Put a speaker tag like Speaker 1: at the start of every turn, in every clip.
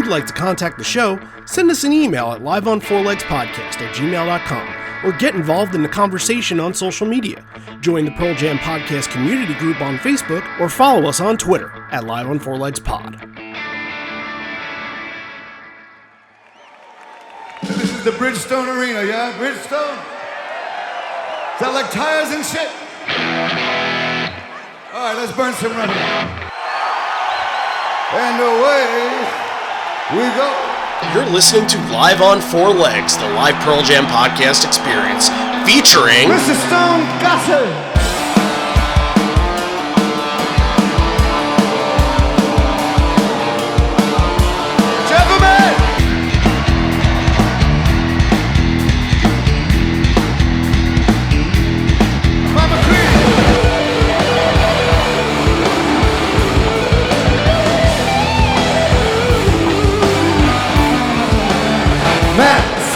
Speaker 1: you'd like to contact the show, send us an email at liveonfourlegspodcast@gmail.com or get involved in the conversation on social media. Join the Pearl Jam Podcast community group on Facebook or follow us on Twitter at liveonfourlegspod.
Speaker 2: This is the Bridgestone Arena, yeah? Bridgestone? Is that like tires and shit? All right, let's burn some rubber. And away we go.
Speaker 1: You're listening to Live on Four Legs, the live Pearl Jam podcast experience, featuring
Speaker 2: Mr. Stone Gossard.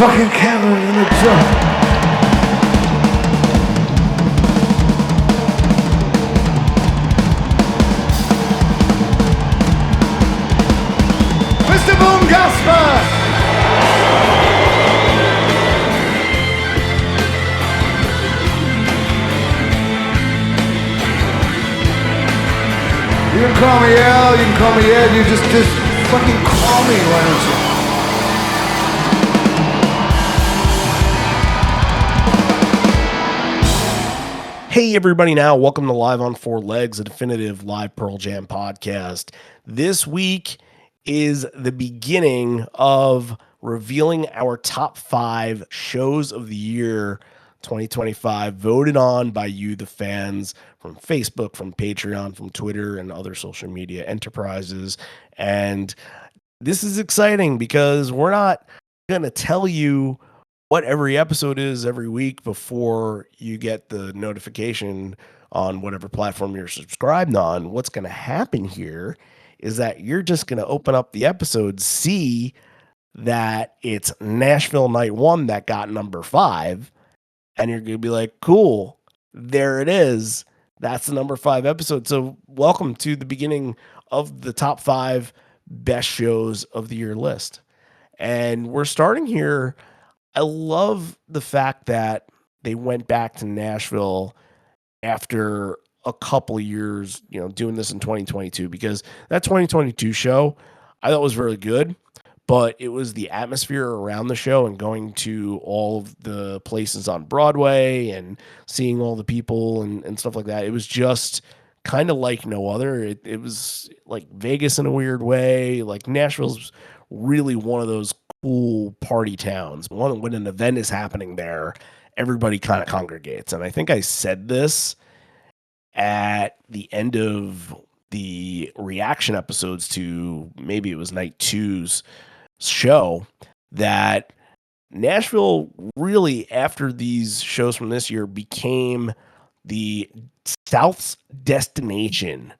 Speaker 2: Fucking camera in the drum. Mr. Boom Gasper. You can call me Al, you can call me Ed, you just fucking call me, why don't you?
Speaker 1: Hey everybody now, welcome to Live on Four Legs, a definitive live Pearl Jam podcast. This week is the beginning of revealing our top 5 shows of the year 2025, voted on by you, the fans, from Facebook, from Patreon, from Twitter, and other social media enterprises. And this is exciting because we're not going to tell you what every episode is every week before you get the notification on whatever platform you're subscribed on. What's going to happen here is that you're just going to open up the episode, see that it's Nashville Night 1 that got number 5, and you're going to be like, cool, there it is. That's the number 5 episode. So welcome to the beginning of the top 5 best shows of the year list. And we're starting here. I love the fact that they went back to Nashville after a couple of years, doing this in 2022, because that 2022 show I thought was very good, but it was the atmosphere around the show and going to all of the places on Broadway and seeing all the people and stuff like that. It was just kind of like no other. It was like Vegas in a weird way. Like Nashville's really one of those cool party towns. When an event is happening there, everybody kind of congregates. And I think I said this at the end of the reaction episodes to, maybe it was night 2's show, that Nashville really, after these shows from this year, became the South's destination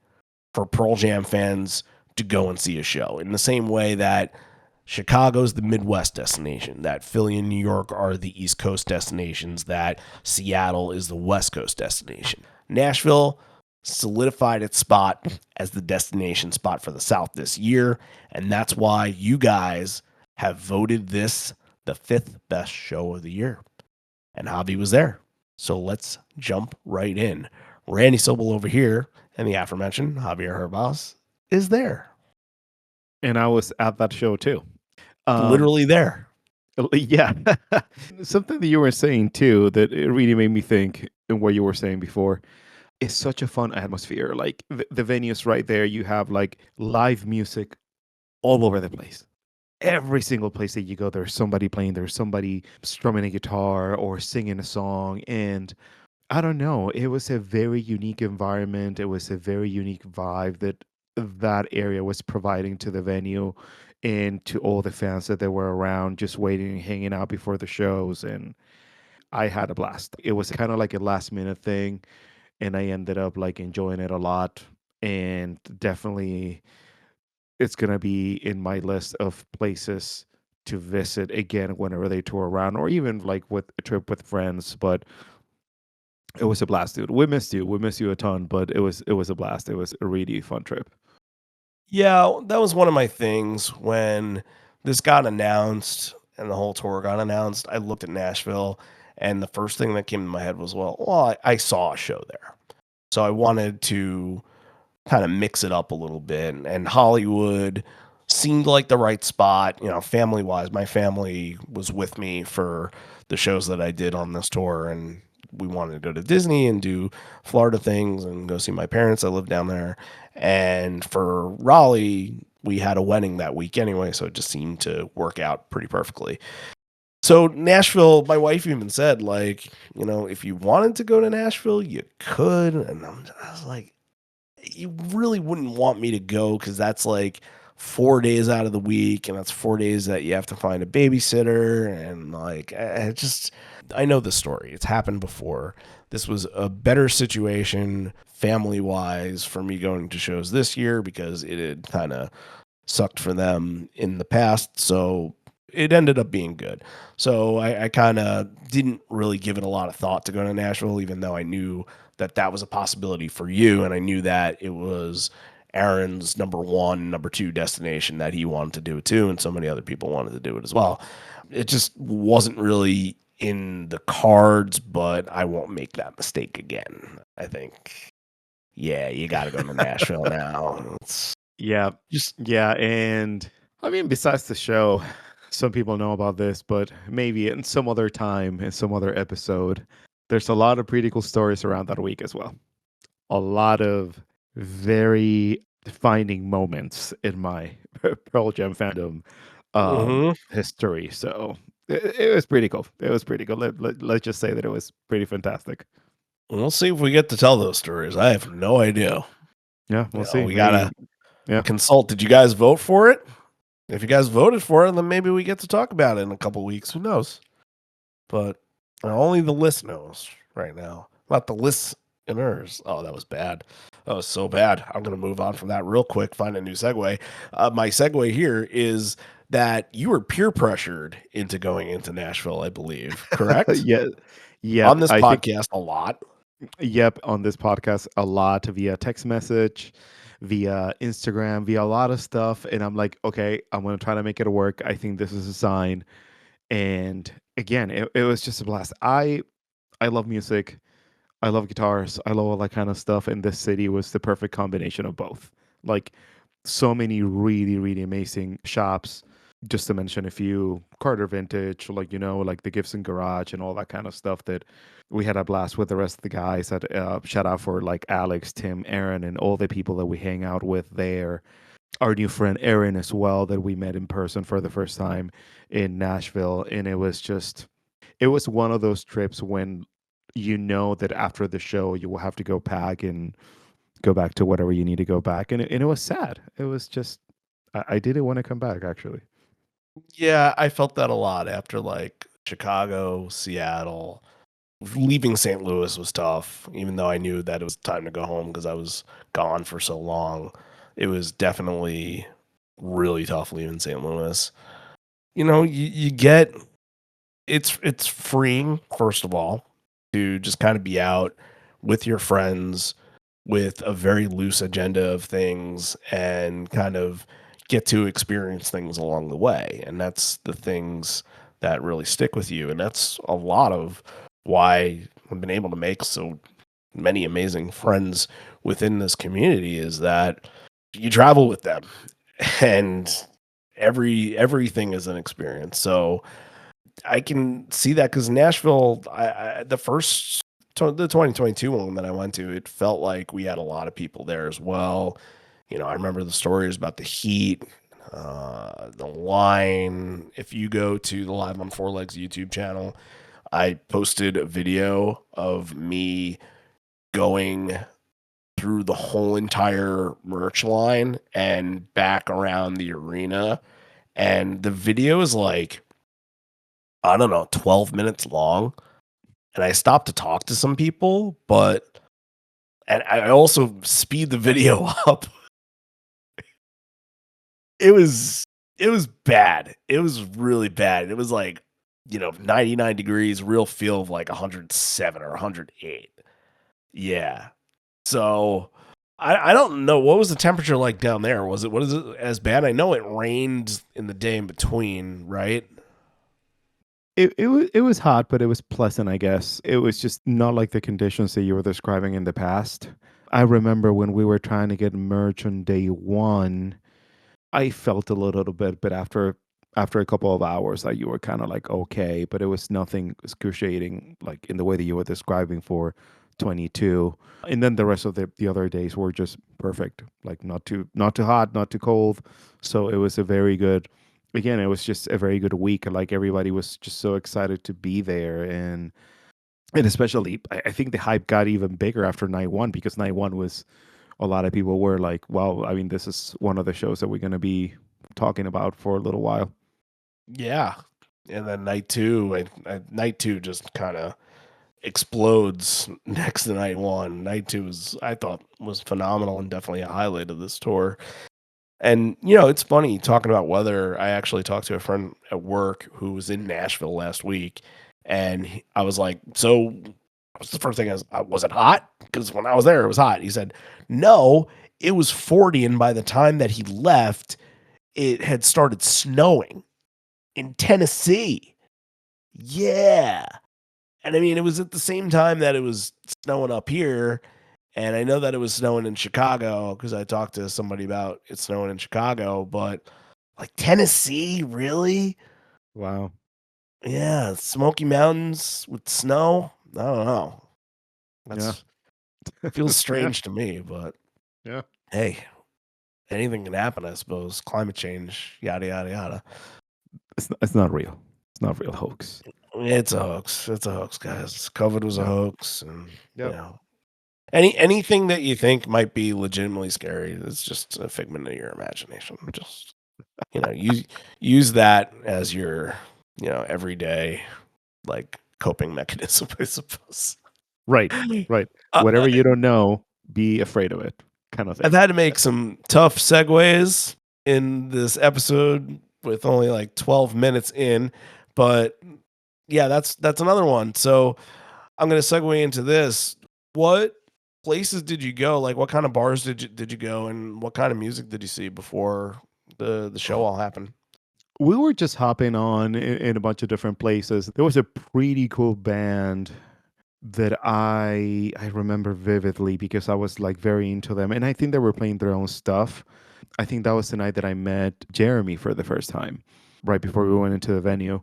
Speaker 1: for Pearl Jam fans to go and see a show, in the same way that Chicago's the Midwest destination, that Philly and New York are the East Coast destinations, that Seattle is the West Coast destination. Nashville solidified its spot as the destination spot for the South this year, and that's why you guys have voted this the 5th best show of the year. And Javi was there. So let's jump right in. Randy Sobel over here, and the aforementioned Javier Herbas is there.
Speaker 3: And I was at that show too.
Speaker 1: Literally there.
Speaker 3: Yeah. Something that you were saying too that it really made me think, and what you were saying before, is such a fun atmosphere. Like the venue's right there. You have like live music all over the place. Every single place that you go, there's somebody playing, there's somebody strumming a guitar or singing a song. And I don't know, it was a very unique environment. It was a very unique vibe that area was providing to the venue and to all the fans that they were around, just waiting and hanging out before the shows. And I had a blast. It was kind of like a last minute thing, and I ended up like enjoying it a lot. And definitely it's going to be in my list of places to visit again whenever they tour around, or even like with a trip with friends. But it was a blast, dude. We missed you a ton, but it was a blast. It was a really fun trip.
Speaker 1: Yeah, that was one of my things when this got announced and the whole tour got announced. I looked at Nashville, and the first thing that came to my head was, I saw a show there. So I wanted to kind of mix it up a little bit. And Hollywood seemed like the right spot, family wise. My family was with me for the shows that I did on this tour, and we wanted to go to Disney and do Florida things and go see my parents. I live down there. And for Raleigh, we had a wedding that week anyway, so it just seemed to work out pretty perfectly. So Nashville, my wife even said, like, if you wanted to go to Nashville, you could. And I was like, you really wouldn't want me to go because that's like 4 days out of the week, and that's 4 days that you have to find a babysitter. And like, I know the story. It's happened before. This was a better situation family wise for me going to shows this year because it had kind of sucked for them in the past. So it ended up being good. So I kind of didn't really give it a lot of thought to go to Nashville, even though I knew that that was a possibility for you. And I knew that it was Aaron's number one, number two destination that he wanted to do it too. And so many other people wanted to do it as well. It just wasn't really in the cards, but I won't make that mistake again. I think, yeah, you got to go to Nashville now. It's
Speaker 3: Yeah,
Speaker 1: just,
Speaker 3: yeah, and I mean, besides the show, some people know about this, but maybe in some other time, in some other episode, there's a lot of pretty cool stories around that week as well. A lot of very defining moments in my Pearl Jam fandom
Speaker 1: mhm.
Speaker 3: history. So it was pretty cool. It was pretty cool. Let's just say that it was pretty fantastic.
Speaker 1: We'll see if we get to tell those stories. I have no idea.
Speaker 3: Yeah, we'll see.
Speaker 1: We
Speaker 3: Maybe,
Speaker 1: gotta
Speaker 3: yeah.
Speaker 1: consult. Did you guys vote for it? If you guys voted for it, then maybe we get to talk about it in a couple weeks. Who knows? But only the list knows right now. Not the listeners. Oh, that was bad. That was so bad. I'm gonna move on from that real quick. Find a new segue. My segue here is that you were peer pressured into going into Nashville, I believe. Correct?
Speaker 3: Yeah. Yep.
Speaker 1: On this
Speaker 3: I think
Speaker 1: podcast, a lot.
Speaker 3: Yep, on this podcast a lot via text message, via Instagram, via a lot of stuff. And I'm like, okay, I'm gonna try to make it work. I think this is a sign. And again, it was just a blast. I love music. I love guitars. I love all that kind of stuff. And this city was the perfect combination of both. Like so many really, really amazing shops. Just to mention a few, Carter Vintage, like like the Gibson Garage and all that kind of stuff that we had a blast with the rest of the guys. At shout out for like Alex, Tim, Aaron, and all the people that we hang out with there. Our new friend Aaron as well that we met in person for the first time in Nashville, and it was one of those trips when you know that after the show you will have to go pack and go back to whatever you need to go back, and it was sad. It was just I didn't want to come back actually.
Speaker 1: Yeah, I felt that a lot after like Chicago, Seattle. Leaving St. Louis was tough, even though I knew that it was time to go home because I was gone for so long. It was definitely really tough leaving St. Louis. You get it's freeing, first of all, to just kind of be out with your friends with a very loose agenda of things and kind of get to experience things along the way. And that's the things that really stick with you. And that's a lot of why I've been able to make so many amazing friends within this community is that you travel with them and everything is an experience. So I can see that because Nashville, the 2022 one that I went to, it felt like we had a lot of people there as well. I remember the stories about the heat, the line. If you go to the Live on Four Legs YouTube channel, I posted a video of me going through the whole entire merch line and back around the arena. And the video is like, I don't know, 12 minutes long. And I stopped to talk to some people, and I also speed the video up. It was bad. It was really bad. It was like, 99 degrees, real feel of like 107 or 108. Yeah. So I don't know. What was the temperature like down there? What is it as bad? I know it rained in the day in between, right?
Speaker 3: It was hot, but it was pleasant, I guess. It was just not like the conditions that you were describing in the past. I remember when we were trying to get merch on day one, I felt a little bit, but after a couple of hours, like you were kind of like okay, but it was nothing excruciating, like in the way that you were describing for 22. And then the rest of the other days were just perfect, like not too hot, not too cold. So it was a very good. Again, it was just a very good week. Like everybody was just so excited to be there, and especially I think the hype got even bigger after night one because night one was a lot of people were like, well, I mean, this is one of the shows that we're going to be talking about for a little while.
Speaker 1: Yeah. And then night two just kind of explodes next to night one. Night two I thought was phenomenal and definitely a highlight of this tour. And it's funny talking about weather. I actually talked to a friend at work who was in Nashville last week, and I was like, "So, what's the first thing? Was it hot? Because when I was there, it was hot." He said, "No, it was 40, and by the time that he left, it had started snowing in Tennessee." Yeah, and I mean, it was at the same time that it was snowing up here, and I know that it was snowing in Chicago because I talked to somebody about it snowing in Chicago, but like Tennessee, really?
Speaker 3: Wow.
Speaker 1: Yeah, Smoky Mountains with snow? I don't know.
Speaker 3: Yeah.
Speaker 1: That's feels
Speaker 3: Yeah.
Speaker 1: strange to me, but
Speaker 3: Yeah.
Speaker 1: hey, anything can happen, I suppose. Climate change, yada yada yada.
Speaker 3: It's not real. It's not real hoax.
Speaker 1: It's a hoax. It's a hoax, guys. COVID was a
Speaker 3: Yeah.
Speaker 1: hoax, and you
Speaker 3: Yep.
Speaker 1: know, anything that you think might be legitimately scary, it's just a figment of your imagination. Just use that as your everyday like coping mechanism, I suppose.
Speaker 3: Right. Right.
Speaker 1: uh,
Speaker 3: Whatever you don't know, be afraid of it, kind of
Speaker 1: I've
Speaker 3: thing.
Speaker 1: had to make some tough segues in this episode with only like 12 minutes in, but yeah, that's another one. So I'm gonna segue into this. What places did you go? Like, what kind of bars did you go, and what kind of music did you see before the show all happened?
Speaker 3: We were just hopping on in a bunch of different places. There was a pretty cool band that I remember vividly because I was like very into them, and I think they were playing their own stuff. I think that was the night that I met Jeremy for the first time, right before we went into the venue.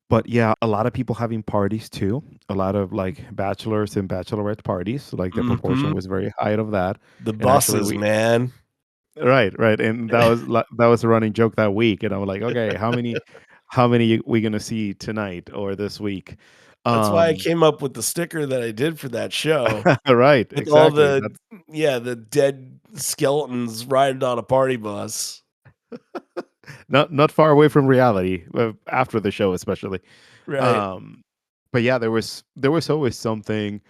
Speaker 3: But yeah, a lot of people having parties too. A lot of like bachelors and bachelorette parties. Like the proportion
Speaker 1: Hmm.
Speaker 3: was very high of that.
Speaker 1: The
Speaker 3: And actually,
Speaker 1: buses,
Speaker 3: we
Speaker 1: man.
Speaker 3: right, and that was a running joke that week. And I was like, okay, how many we gonna see tonight or this week?
Speaker 1: That's why I
Speaker 3: Um,
Speaker 1: came up with the sticker that I did for that show
Speaker 3: right,
Speaker 1: with all
Speaker 3: exactly.
Speaker 1: the the dead skeletons riding on a party bus.
Speaker 3: Not far away from reality after the show, especially.
Speaker 1: Right.
Speaker 3: Um, but yeah, there was always something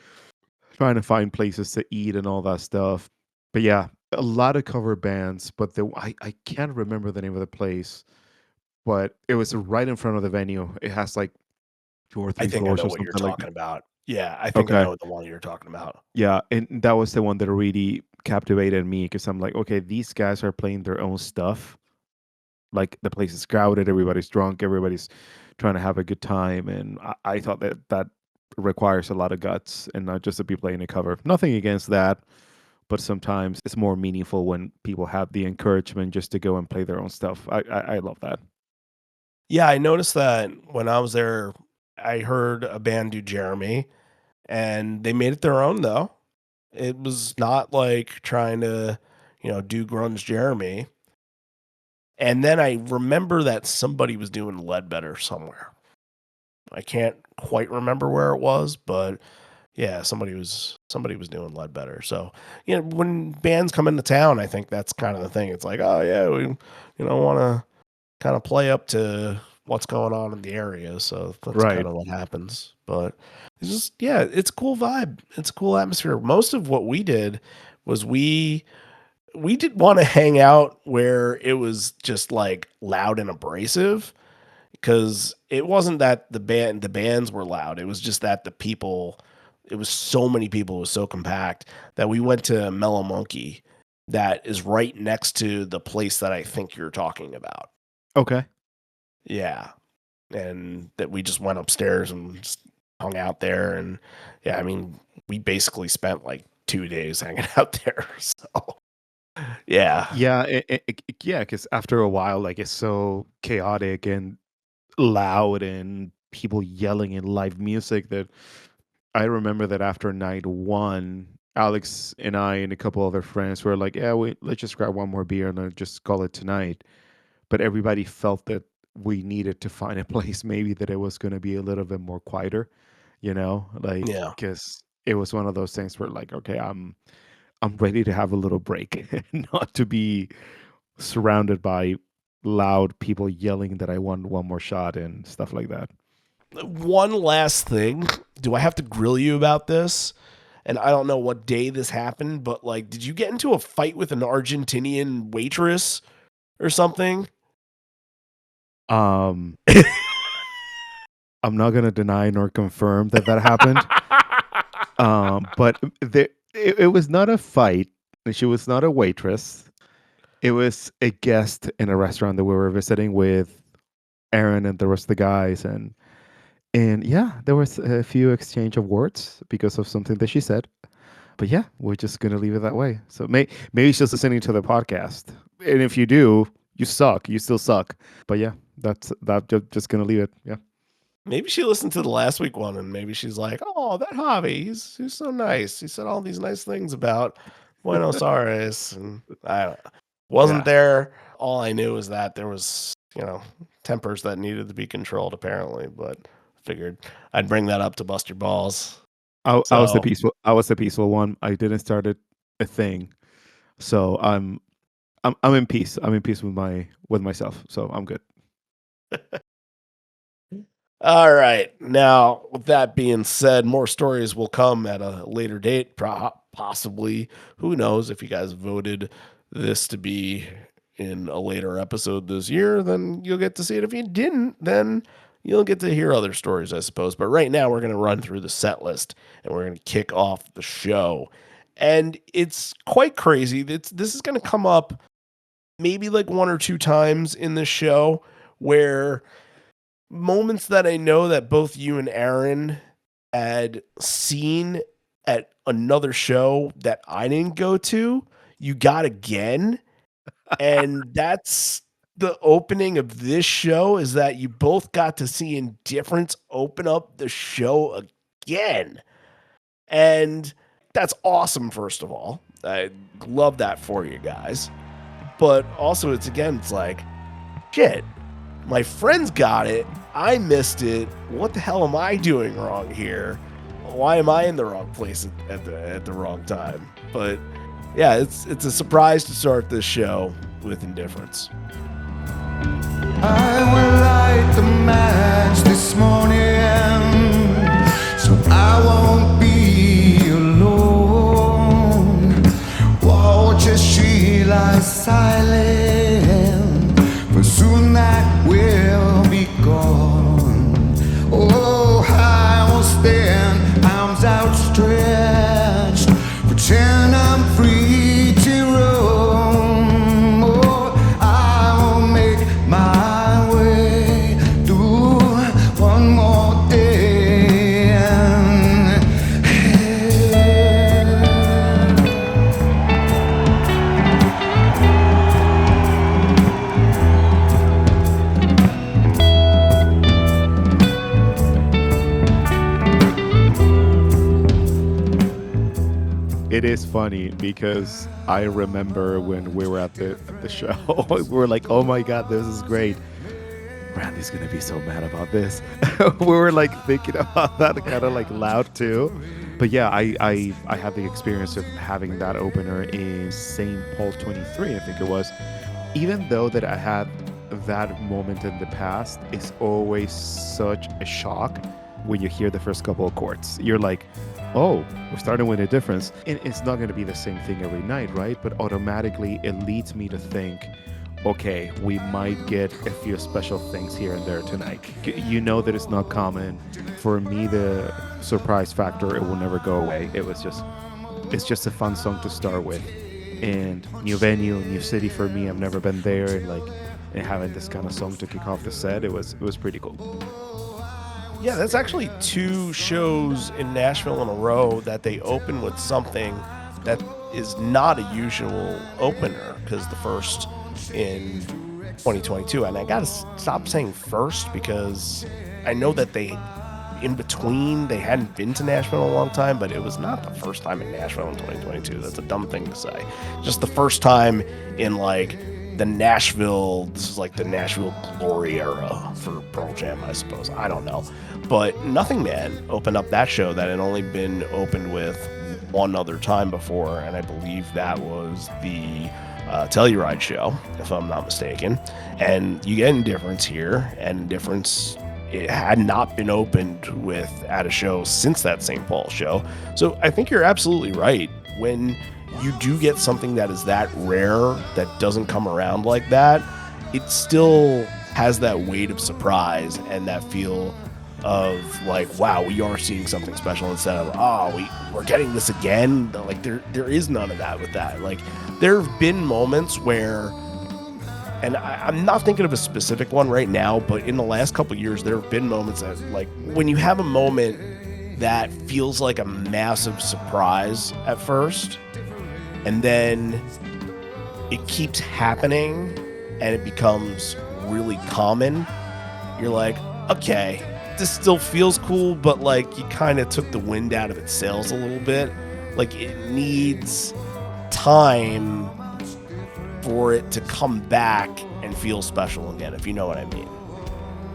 Speaker 3: trying to find places to eat and all that stuff. But yeah, a lot of cover bands, but I can't remember the name of the place, but it was right in front of the venue. It has like two or
Speaker 1: I
Speaker 3: three
Speaker 1: think I
Speaker 3: floors
Speaker 1: know
Speaker 3: or
Speaker 1: what you're
Speaker 3: something like
Speaker 1: talking
Speaker 3: that.
Speaker 1: about. Yeah, I think I
Speaker 3: Okay.
Speaker 1: know the one you're talking about.
Speaker 3: Yeah, and that was the one that really captivated me because I'm like, okay, these guys are playing their own stuff. Like the place is crowded, everybody's drunk, everybody's trying to have a good time, and I thought that requires a lot of guts and not just to be playing a cover. Nothing against that, but sometimes it's more meaningful when people have the encouragement just to go and play their own stuff. I love that.
Speaker 1: Yeah, I noticed that when I was there, I heard a band do Jeremy, and they made it their own though. It was not like trying to, do grunge Jeremy. And then I remember that somebody was doing Ledbetter somewhere. I can't quite remember where it was, but yeah, somebody was doing Ledbetter. So, when bands come into town, I think that's kind of the thing. It's like, oh yeah, we want to kind of play up to what's going on in the area. So that's kind
Speaker 3: Right.
Speaker 1: of what happens. But it's just yeah, it's a cool vibe. It's a cool atmosphere. Most of what we did was we did want to hang out where it was just like loud and abrasive because it wasn't that the bands were loud. It was just that it was so many people, it was so compact that we went to Mellow Monkey, that is right next to the place that I think you're talking about.
Speaker 3: Okay.
Speaker 1: Yeah. And that we just went upstairs and just hung out there. And yeah, I mean, we basically spent like 2 days hanging out there. So yeah.
Speaker 3: Yeah, yeah, because after a while, like it's so chaotic and loud and people yelling and live music that I remember that after night one, Alex and I and a couple other friends were like, "Yeah, let's just grab one more beer and then just call it tonight." But everybody felt that we needed to find a place maybe that it was going to be a little bit more quieter, like
Speaker 1: Yeah.
Speaker 3: because it was one of those things where like, okay, I'm ready to have a little break, not to be surrounded by loud people yelling that I want one more shot and stuff like that.
Speaker 1: One last thing. Do I have to grill you about this? And I don't know what day this happened, but like, did you get into a fight with an Argentinian waitress or something?
Speaker 3: Um, I'm not gonna deny nor confirm that happened. But it was not a fight. She was not a waitress. It was a guest in a restaurant that we were visiting with Aaron and the rest of the guys, and yeah, there was a few exchange of words because of something that she said. But yeah, we're just gonna leave it that way. So maybe she's listening to the podcast, and if you do, you suck. You still suck. But yeah, that's that. Just gonna leave it. Yeah.
Speaker 1: Maybe she listened to the last week one and maybe she's like, oh, that Javi, he's so nice. He said all these nice things about Buenos Aires. And I wasn't
Speaker 3: Yeah.
Speaker 1: there. All I knew is that there was, tempers that needed to be controlled apparently, but figured I'd bring that up to bust your balls.
Speaker 3: I was the
Speaker 1: So
Speaker 3: peaceful. I was the peaceful one. I didn't start a thing, so I'm in peace. I'm in peace with myself. So I'm good.
Speaker 1: all right. Now, with that being said, more stories will come at a later date, possibly. Who knows? If you guys voted this to be in a later episode this year, then you'll get to see it. If you didn't, then you'll get to hear other stories, I suppose. But right now, we're going to run through the set list and we're going to kick off the show. And it's quite crazy. This is going to come up maybe like one or two times in the show where moments that I know that both you and Aaron had seen at another show that I didn't go to, you got again. And that's the opening of this show, is that you both got to see Indifference open up the show again. And that's awesome, first of all. I love that for you guys. But also, it's like, shit, my friends got it. I missed it. What the hell am I doing wrong here? Why am I in the wrong place at the wrong time? But yeah, it's a surprise to start this show with Indifference.
Speaker 2: I will light the match this morning, so I won't be alone. Watch as she lies silent, for soon that will be gone. Oh, I will stand, arms outstretched, pretend I'm free to roam. Oh, I will make my way through one more day.
Speaker 3: It is funny because I remember when we were at the show, we were like, "Oh my god, this is great." Randy's gonna be so mad about this. We were like thinking about that kind of like loud too. But yeah, I had the experience of having that opener in St. Paul 23, I think it was. Even though that I had that moment in the past, it's always such a shock when you hear the first couple of chords. You're like, oh, we're starting with Indifference. And it's not going to be the same thing every night, right? But automatically it leads me to think, okay, we might get a few special things here and there tonight. You know that it's not common. For me, the surprise factor, it will never go away. It's just a fun song to start with. and new venue, new city for me. I've never been there, and like and having this kind of song to kick off the set, it was pretty cool.
Speaker 1: Yeah, that's actually two shows in Nashville in a row that they open with something that is not a usual opener, because the first in 2022, and I gotta stop saying first because I know that they, in between, they hadn't been to Nashville in a long time, but it was not the first time in Nashville in 2022. That's a dumb thing to say. Just the first time in like the Nashville, this is like the Nashville glory era for Pearl Jam, I suppose. I don't know. But Nothing Man opened up that show that had only been opened with one other time before, and I believe that was the Telluride show, if I'm not mistaken. And you get Indifference here, and Indifference, it had not been opened with at a show since that St. Paul show. So I think you're absolutely right. When you do get something that is that rare, that doesn't come around like that, it still has that weight of surprise and that feel of like, wow, we are seeing something special, instead of, oh, we're getting this again. Like there is none of that with that. Like there have been moments where, and I'm not thinking of a specific one right now, but in the last couple of years, there have been moments that, like, when you have a moment that feels like a massive surprise at first, and then it keeps happening and it becomes really common, you're like, okay, this still feels cool, but like you kind of took the wind out of its sails a little bit. Like it needs time for it to come back and feel special again, if you know what I mean.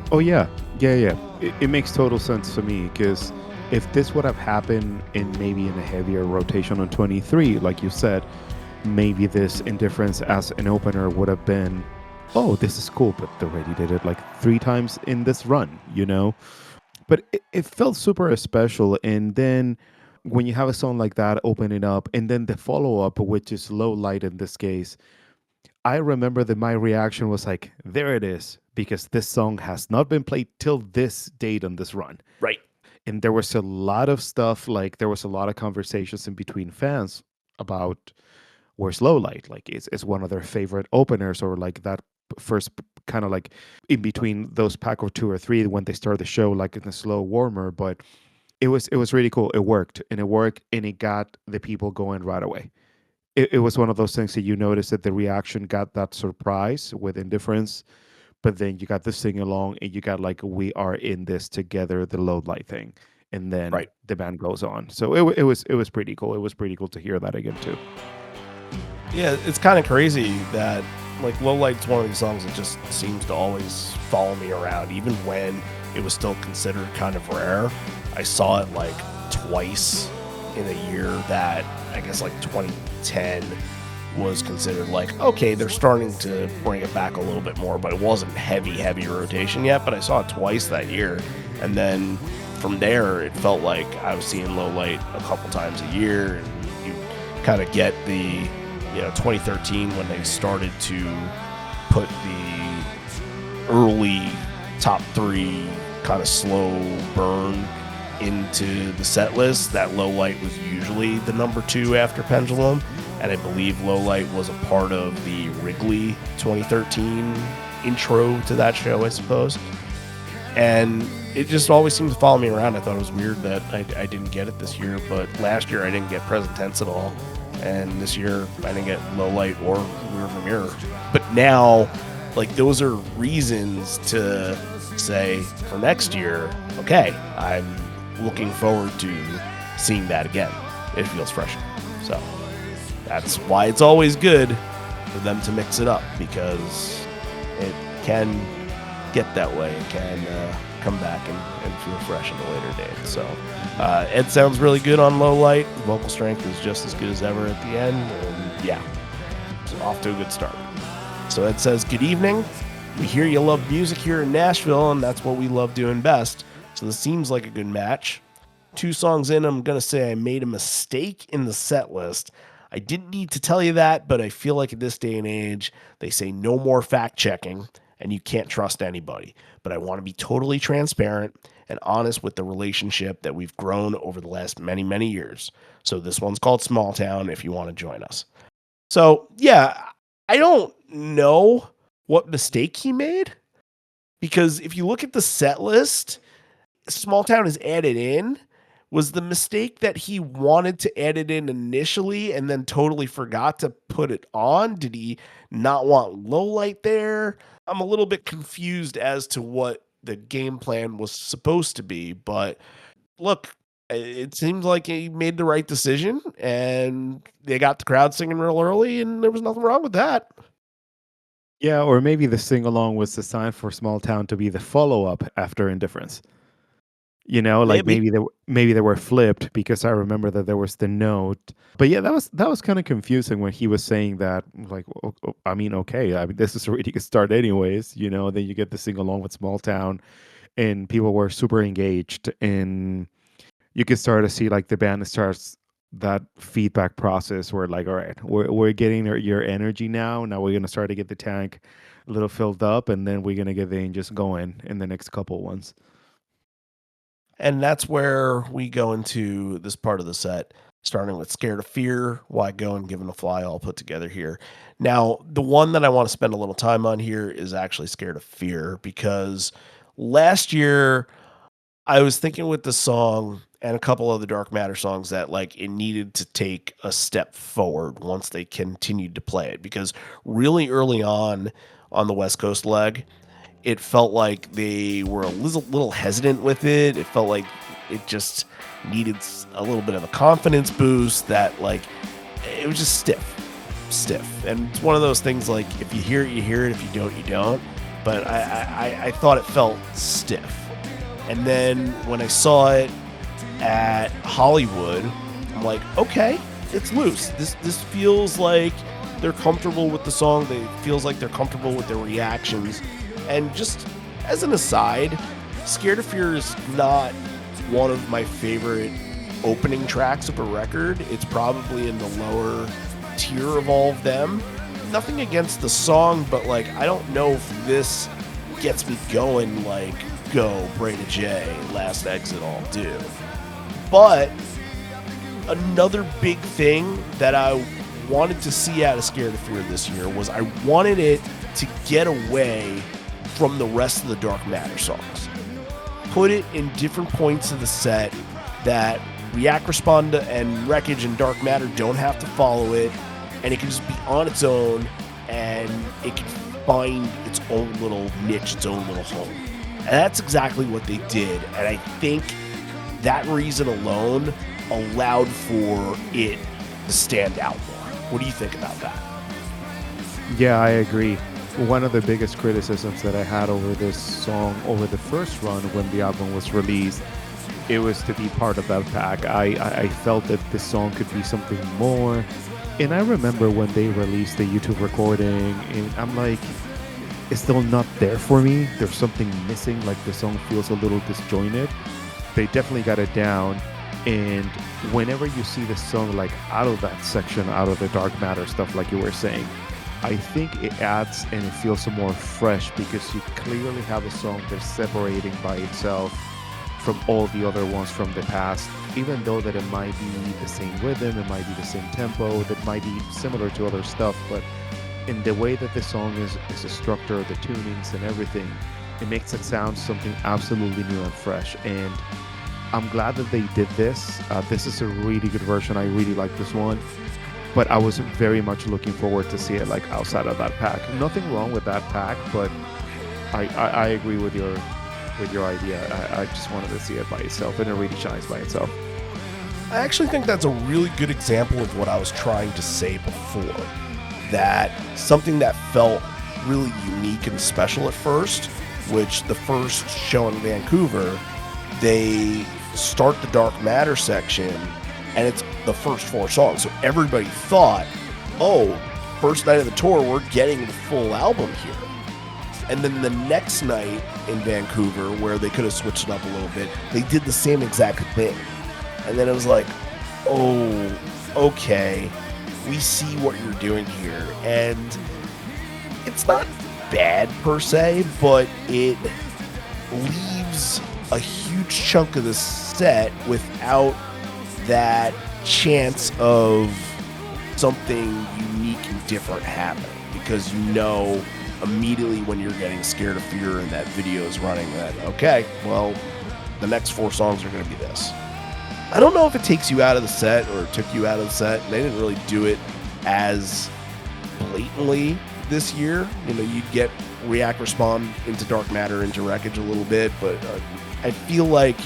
Speaker 3: Oh yeah, yeah. It makes total sense to me, because if this would have happened maybe in a heavier rotation on 23, like you said, maybe this Indifference as an opener would have been, oh, this is cool, but they already did it like 3 times in this run, you know? But it felt super special. And then when you have a song like that opening up, and then the follow up, which is Low Light in this case, I remember that my reaction was like, there it is, because this song has not been played till this date on this run.
Speaker 1: Right.
Speaker 3: And there was a lot of stuff, like there was a lot of conversations in between fans about where's Low Light. Like it's one of their favorite openers, or like that first kind of like in between those pack of 2 or 3 when they start the show, like in a slow warmer. But it was really cool. It worked, and it got the people going right away. It was one of those things that you notice that the reaction got that surprise with Indifference, but then you got this sing along, and you got like, we are in this together, the Low Light thing, and then
Speaker 1: Right.
Speaker 3: the band goes on. So it was pretty cool. It was pretty cool to hear that again too.
Speaker 1: Yeah, it's kind of crazy that like Low Light's one of these songs that just seems to always follow me around, even when it was still considered kind of rare. I saw it like twice in a year that I guess like 2010 was considered like, okay, they're starting to bring it back a little bit more, but it wasn't heavy rotation yet. But I saw it twice that year, and then from there it felt like I was seeing Low Light a couple times a year. And you kind of get the 2013 when they started to put the early top 3 kind of slow burn into the set list. That Low Light was usually the number 2 after Pendulum, and I believe Low Light was a part of the Wrigley 2013 intro to that show, I suppose. And it just always seemed to follow me around. I thought it was weird that I didn't get it this year, but last year I didn't get Present Tense at all, and this year I didn't get Low Light or Rear View Mirror. But now, like, those are reasons to say for next year, okay, I'm looking forward to seeing that again. It feels fresher. So that's why it's always good for them to mix it up, because it can get that way. It can come back and feel fresh in the later days. So Ed sounds really good on Low Light. The vocal strength is just as good as ever at the end. And yeah, it's off to a good start. So Ed says, good evening. We hear you love music here in Nashville, and that's what we love doing best. So this seems like a good match. 2 songs in, I'm going to say I made a mistake in the set list. I didn't need to tell you that, but I feel like in this day and age, they say no more fact checking, and you can't trust anybody. But I want to be totally transparent and honest with the relationship that we've grown over the last many, many years. So this one's called Small Town if you want to join us. So, yeah, I don't know what mistake he made because if you look at the set list, Small Town is added in. Was the mistake that he wanted to add it in initially and then totally forgot to put it on? Did he not want low light there? I'm a little bit confused as to what the game plan was supposed to be, but look, it seems like he made the right decision and they got the crowd singing real early and there was nothing wrong with that.
Speaker 3: Yeah, or maybe the sing along was designed for Small Town to be the follow up after Indifference. Like
Speaker 1: Maybe.
Speaker 3: maybe they were flipped because I remember that there was the note. But yeah, that was kind of confusing when he was saying that. Like, I mean, okay, I mean, this is a really good start, anyways. Then you get the sing along with Small Town, and people were super engaged, and you can start to see like the band starts that feedback process where like, all right, we're getting your energy now. Now we're gonna start to get the tank a little filled up, and then we're gonna get the engines going in the next couple ones.
Speaker 1: And that's where we go into this part of the set, starting with Scared of Fear, Why Go, and Given a Fly all put together here. Now, the one that I want to spend a little time on here is actually Scared of Fear because last year I was thinking with the song and a couple of the Dark Matter songs that like it needed to take a step forward once they continued to play it because really early on the West Coast leg, it felt like they were a little hesitant with it. It felt like it just needed a little bit of a confidence boost that like it was just stiff. And it's one of those things like if you hear it, you hear it. If you don't, you don't. But I thought it felt stiff. And then when I saw it at Hollywood, I'm like, okay, it's loose. This feels like they're comfortable with the song. It feels like they're comfortable with their reactions. And just as an aside, Scared of Fear is not one of my favorite opening tracks of a record. It's probably in the lower tier of all of them. Nothing against the song, but like I don't know if this gets me going like Go, Breda J, Last Exit all do. But another big thing that I wanted to see out of Scared of Fear this year was I wanted it to get away from the rest of the Dark Matter songs. Put it in different points of the set that React, Respond, and Wreckage and Dark Matter don't have to follow it, and it can just be on its own, and it can find its own little niche, its own little home. And that's exactly what they did, and I think that reason alone allowed for it to stand out more. What do you think about that?
Speaker 3: Yeah, I agree. One of the biggest criticisms that I had over this song over the first run when the album was released, it was to be part of that pack. I felt that this song could be something more. And I remember when they released the YouTube recording, and I'm like, it's still not there for me. There's something missing, like the song feels a little disjointed. They definitely got it down. And whenever you see the song like out of that section, out of the Dark Matter stuff, like you were saying, I think it adds and it feels more fresh because you clearly have a song that's separating by itself from all the other ones from the past, even though that it might be the same rhythm, it might be the same tempo, that might be similar to other stuff, but in the way that the song is structured, the tunings and everything, it makes it sound something absolutely new and fresh. And I'm glad that they did this. This is a really good version. I really like this one. But I was very much looking forward to see it like outside of that pack. Nothing wrong with that pack, but I agree with your idea. I just wanted to see it by itself, and it really shines by itself.
Speaker 1: I actually think that's a really good example of what I was trying to say before. That something that felt really unique and special at first, which the first show in Vancouver, they start the Dark Matter section, and it's the first 4 songs. So everybody thought, oh, first night of the tour, we're getting the full album here. And then the next night in Vancouver, where they could have switched it up a little bit, they did the same exact thing. And then it was like, oh, okay, we see what you're doing here. And it's not bad per se, but it leaves a huge chunk of the set without that chance of something unique and different happen, because you know immediately when you're getting Scared of Fear and that video is running that, okay, well, the next 4 songs are going to be this. I don't know if it takes you out of the set or it took you out of the set. They didn't really do it as blatantly this year. You know, you'd get React Respond into Dark Matter, into Wreckage a little bit, but I feel like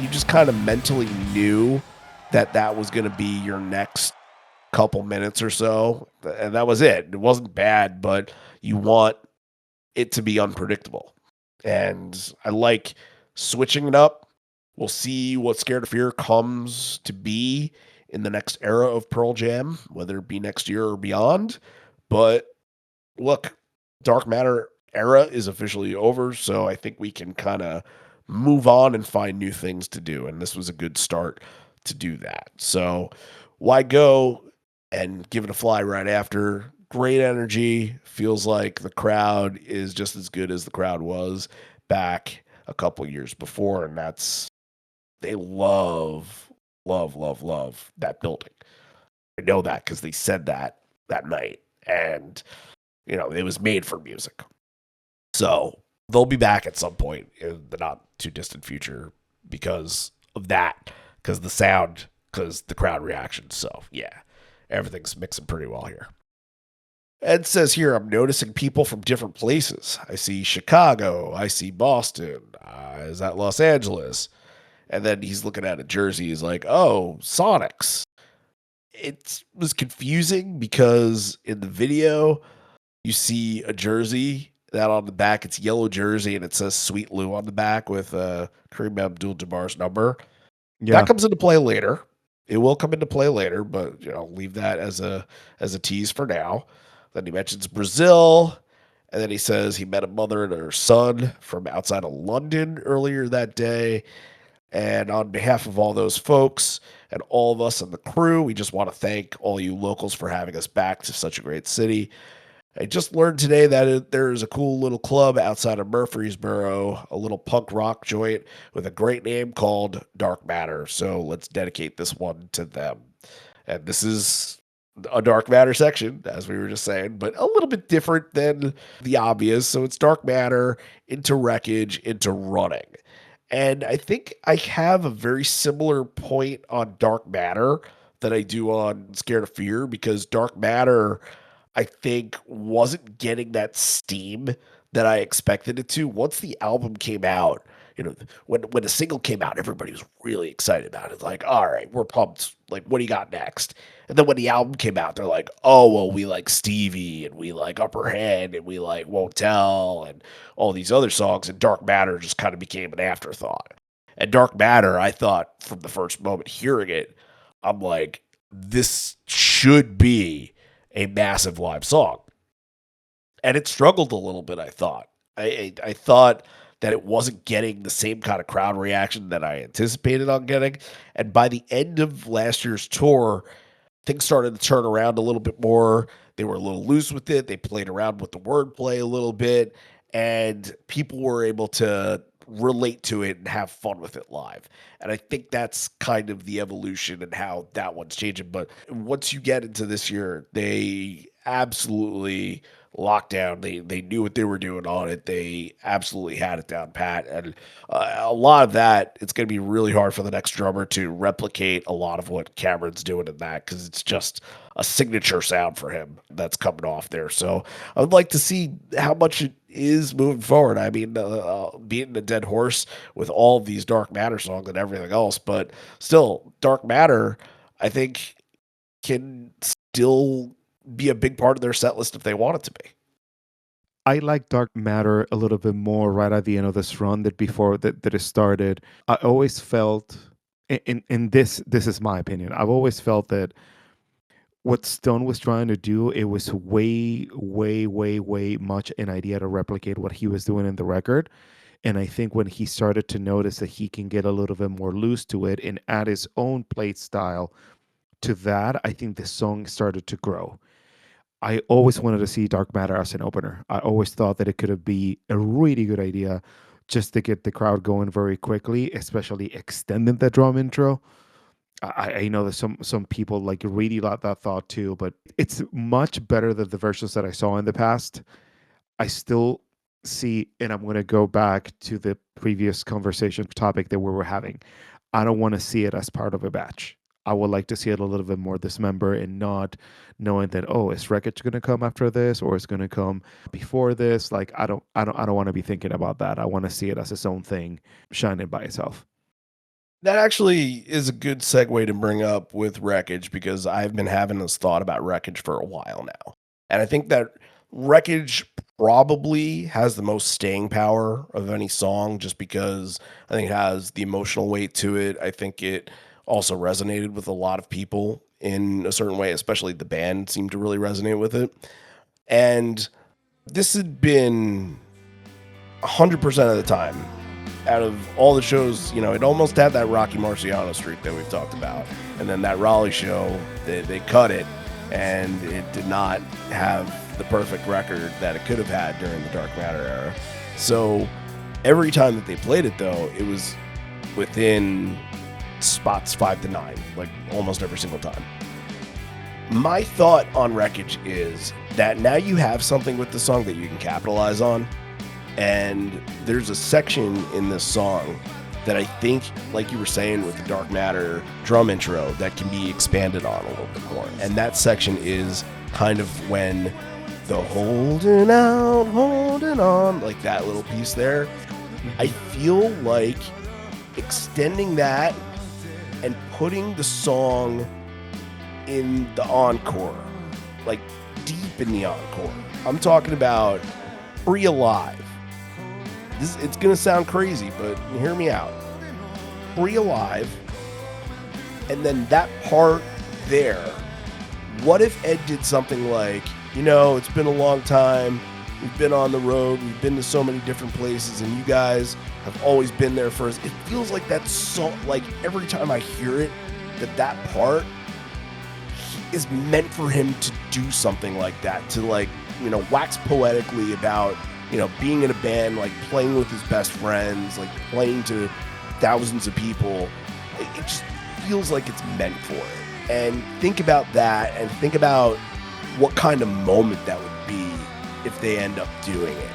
Speaker 1: you just kind of mentally knew that that was going to be your next couple minutes or so, and that was it. It wasn't bad, but you want it to be unpredictable. And I like switching it up. We'll see what Scared of Fear comes to be in the next era of Pearl Jam, whether it be next year or beyond. But look, Dark Matter era is officially over, so I think we can kind of move on and find new things to do. And this was a good start to do that. So why go and give it a fly right after? Great energy. Feels like the crowd is just as good as the crowd was back a couple years before. And they love that building. I know that because they said that night. And, you know, it was made for music. So they'll be back at some point in the not too distant future because of that, because the sound, because the crowd reaction. So, yeah, everything's mixing pretty well here. Ed says here, I'm noticing people from different places. I see Chicago. I see Boston. Is that Los Angeles? And then he's looking at a jersey. He's like, oh, Sonics. It was confusing because in the video, you see a jersey that on the back, it's yellow jersey, and it says Sweet Lou on the back with Kareem Abdul-Jabbar's number.
Speaker 3: Yeah.
Speaker 1: That comes into play later. It will come into play later, but you know, leave that as a tease for now. Then he mentions Brazil, and then he says he met a mother and her son from outside of London earlier that day. And on behalf of all those folks and all of us and the crew, we just want to thank all you locals for having us back to such a great city. I just learned today that there's a cool little club outside of Murfreesboro, a little punk rock joint with a great name called Dark Matter. So let's dedicate this one to them. And this is a Dark Matter section, as we were just saying, but a little bit different than the obvious. So it's Dark Matter into Wreckage into Running. And I think I have a very similar point on Dark Matter that I do on Scared of Fear, because Dark Matter, I think, wasn't getting that steam that I expected it to. Once the album came out, you know, when the single came out, everybody was really excited about it. It's like, all right, we're pumped. Like, what do you got next? And then when the album came out, they're like, oh, well, we like Stevie and we like Upper Hand and we like Won't Tell and all these other songs. And Dark Matter just kind of became an afterthought. And Dark Matter, I thought from the first moment hearing it, I'm like, this should be a massive live song. And it struggled a little bit, I thought. I thought that it wasn't getting the same kind of crowd reaction that I anticipated on getting. And by the end of last year's tour, things started to turn around a little bit more. They were a little loose with it. They played around with the wordplay a little bit, and people were able to relate to it and have fun with it live. And I think that's kind of the evolution and how that one's changing. But once you get into this year, they absolutely locked down. They knew what they were doing on it. They absolutely had it down pat. And a lot of that, it's going to be really hard for the next drummer to replicate a lot of what Cameron's doing in that, because it's just a signature sound for him that's coming off there. So I would like to see how much it is moving forward. I mean, beating a dead horse with all of these Dark Matter songs and everything else, but still, Dark Matter, I think, can still be a big part of their set list if they want it to be.
Speaker 3: I like Dark Matter a little bit more right at the end of this run than before that it started. I always felt, in this is my opinion, I've always felt that what Stone was trying to do, it was way much an idea to replicate what he was doing in the record. And I think when he started to notice that he can get a little bit more loose to it and add his own plate style to that, I think the song started to grow. I always wanted to see Dark Matter as an opener. I always thought that it could be a really good idea just to get the crowd going very quickly, especially extending the drum intro. I know that some people like really like that thought too, but it's much better than the versions that I saw in the past. I still see, and I'm going to go back to the previous conversation topic that we were having. I don't want to see it as part of a batch. I would like to see it a little bit more dismember and not knowing that, oh, is Wreckage going to come after this or is going to come before this? Like I don't want to be thinking about that. I want to see it as its own thing, shining by itself.
Speaker 1: That actually is a good segue to bring up with Wreckage because I've been having this thought about Wreckage for a while now. And I think that Wreckage probably has the most staying power of any song just because I think it has the emotional weight to it. I think it also resonated with a lot of people in a certain way, especially the band seemed to really resonate with it. And this had been 100% of the time out of all the shows, it almost had that Rocky Marciano streak that we've talked about. And then that Raleigh show, they cut it, and it did not have the perfect record that it could have had during the Dark Matter era. So every time that they played it, though, it was within spots 5 to 9, like almost every single time. My thought on Wreckage is that now you have something with the song that you can capitalize on. And there's a section in this song that I think, like you were saying with the Dark Matter drum intro, that can be expanded on a little bit more. And that section is kind of when the holding out, holding on, like that little piece there. I feel like extending that and putting the song in the encore, like deep in the encore. I'm talking about Free Alive. It's going to sound crazy, but hear me out. Free Alive, and then that part there. What if Ed did something like, it's been a long time. We've been on the road. We've been to so many different places, and you guys have always been there for us. It feels like that's so, like every time I hear it, that part is meant for him to do something like that, to wax poetically about being in a band, like playing with his best friends, like playing to thousands of people. It just feels like it's meant for it. And think about that and think about what kind of moment that would be if they end up doing it.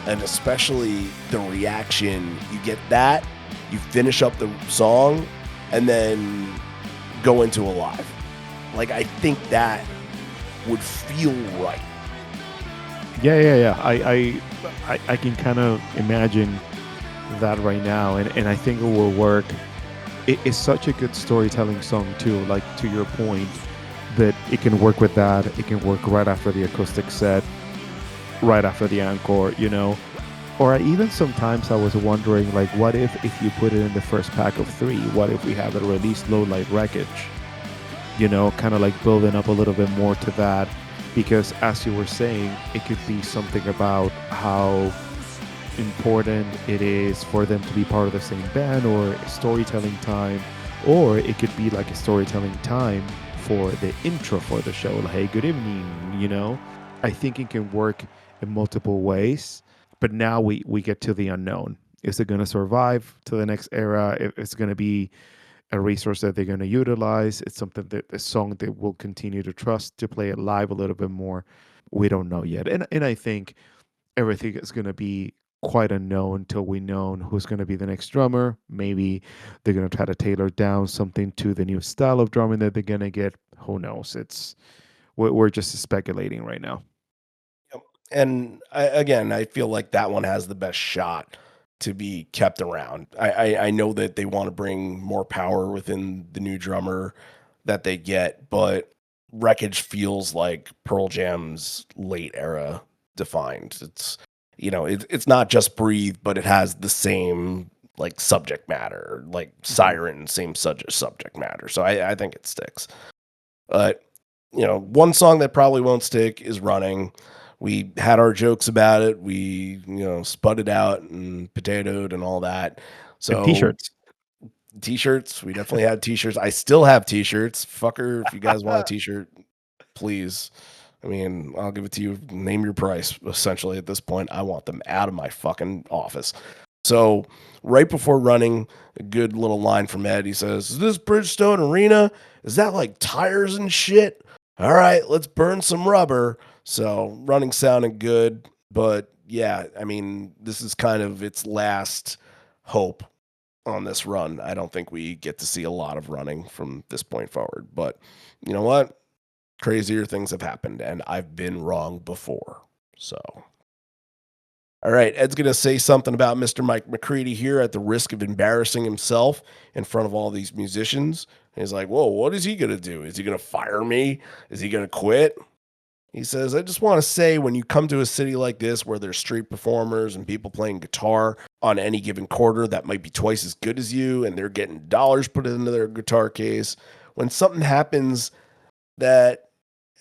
Speaker 1: And especially the reaction, you get that, you finish up the song, and then go into a live. Like, I think that would feel right.
Speaker 3: Yeah. I can kind of imagine that right now, and I think it will work. It's such a good storytelling song too, like to your point, that it can work with that. It can work right after the acoustic set, right after the encore, Or even sometimes I was wondering, like, what if you put it in the first pack of 3? What if we have it released low like Wreckage? Kind of like building up a little bit more to that. Because as you were saying, it could be something about how important it is for them to be part of the same band, or a storytelling time, or it could be like a storytelling time for the intro for the show. Like, hey, good evening, I think it can work in multiple ways, but now we get to the unknown. Is it going to survive to the next era? If it's going to be a resource that they're going to utilize, it's something that a song that will continue to trust to play it live a little bit more. We don't know yet, and I think everything is going to be quite unknown until we know who's going to be the next drummer. Maybe they're going to try to tailor down something to the new style of drumming that they're going to get. Who knows? We're just speculating right now.
Speaker 1: Yep. And I feel like that one has the best shot to be kept around. I know that they want to bring more power within the new drummer that they get, but Wreckage feels like Pearl Jam's late era defined. It's not just Breathe, but it has the same like subject matter, like Siren, same subject matter. So I think it sticks. But one song that probably won't stick is Running. We had our jokes about it. We, sputted out and potatoed and all that. So
Speaker 3: And t-shirts.
Speaker 1: T-shirts. We definitely had t-shirts. I still have t-shirts. Fucker, if you guys want a t-shirt, please. I mean, I'll give it to you. Name your price, essentially, at this point. I want them out of my fucking office. So right before running, a good little line from Ed. He says, "Is this Bridgestone Arena? Is that like tires and shit? All right, let's burn some rubber." So running sounded good, but yeah, I mean, this is kind of its last hope on this run. I don't think we get to see a lot of running from this point forward, but you know what? Crazier things have happened, and I've been wrong before. So, all right, Ed's going to say something about Mr. Mike McCready here at the risk of embarrassing himself in front of all these musicians. And he's like, whoa, what is he going to do? Is he going to fire me? Is he going to quit? He says, I just want to say when you come to a city like this where there's street performers and people playing guitar on any given quarter that might be twice as good as you and they're getting dollars put into their guitar case, when something happens that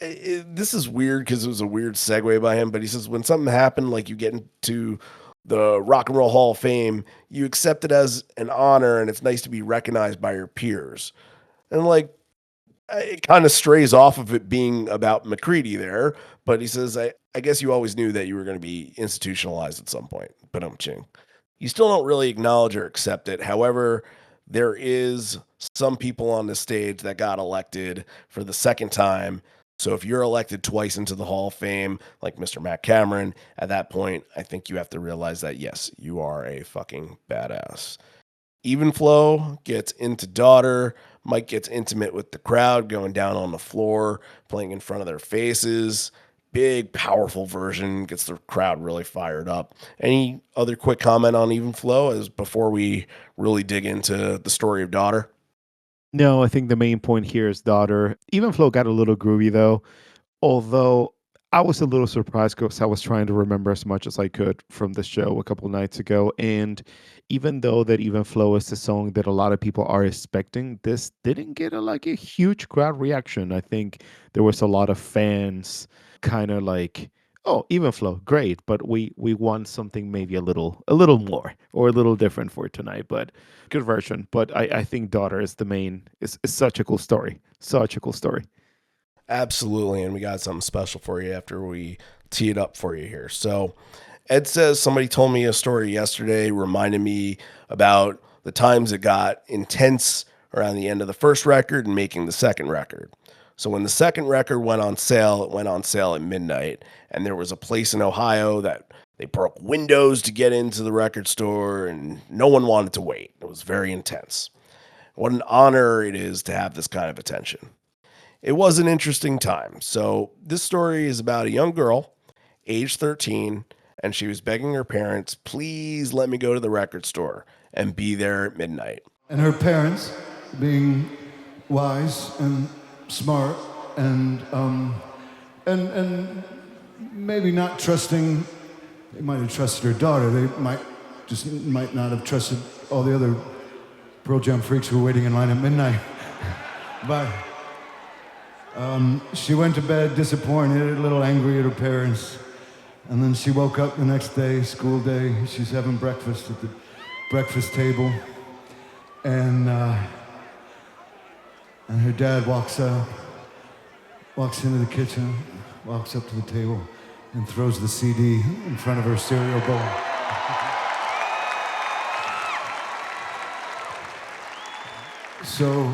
Speaker 1: this is weird because it was a weird segue by him, but he says when something happened, like you get into the Rock and Roll Hall of Fame, you accept it as an honor and it's nice to be recognized by your peers. And like, it kind of strays off of it being about McCready there, but he says, I guess you always knew that you were going to be institutionalized at some point, but you still don't really acknowledge or accept it. However, there is some people on the stage that got elected for the second time. So if you're elected twice into the Hall of Fame, like Mr. Matt Cameron, at that point, I think you have to realize that, yes, you are a fucking badass. Even Flow gets into Daughter. Mike gets intimate with the crowd, going down on the floor, playing in front of their faces. Big, powerful version, gets the crowd really fired up. Any other quick comment on Even Flow as before we really dig into the story of Daughter?
Speaker 3: No, I think the main point here is Daughter. Even Flow got a little groovy though, although I was a little surprised because I was trying to remember as much as I could from the show a couple nights ago. And even though that Even Flow is the song that a lot of people are expecting, this didn't get a huge crowd reaction. I think there was a lot of fans kind of like, oh, Even Flow, great, but we want something maybe a little more or a little different for tonight. But good version. But I think Daughter is the main is such a cool story. Such a cool story.
Speaker 1: Absolutely. And we got something special for you after we tee it up for you here. So, Ed says somebody told me a story yesterday, reminded me about the times it got intense around the end of the first record and making the second record. So, when the second record went on sale, it went on sale at midnight. And there was a place in Ohio that they broke windows to get into the record store, and no one wanted to wait. It was very intense. What an honor it is to have this kind of attention. It was an interesting time. So, this story is about a young girl, age 13, and she was begging her parents, please let me go to the record store and be there at midnight.
Speaker 2: And her parents, being wise and smart and maybe not trusting, they might have trusted her daughter. They might not have trusted all the other Pearl Jam freaks who were waiting in line at midnight. But she went to bed disappointed, a little angry at her parents. And then she woke up the next day, school day. She's having breakfast at the breakfast table. And her dad walks into the kitchen, walks up to the table, and throws the CD in front of her cereal bowl. So,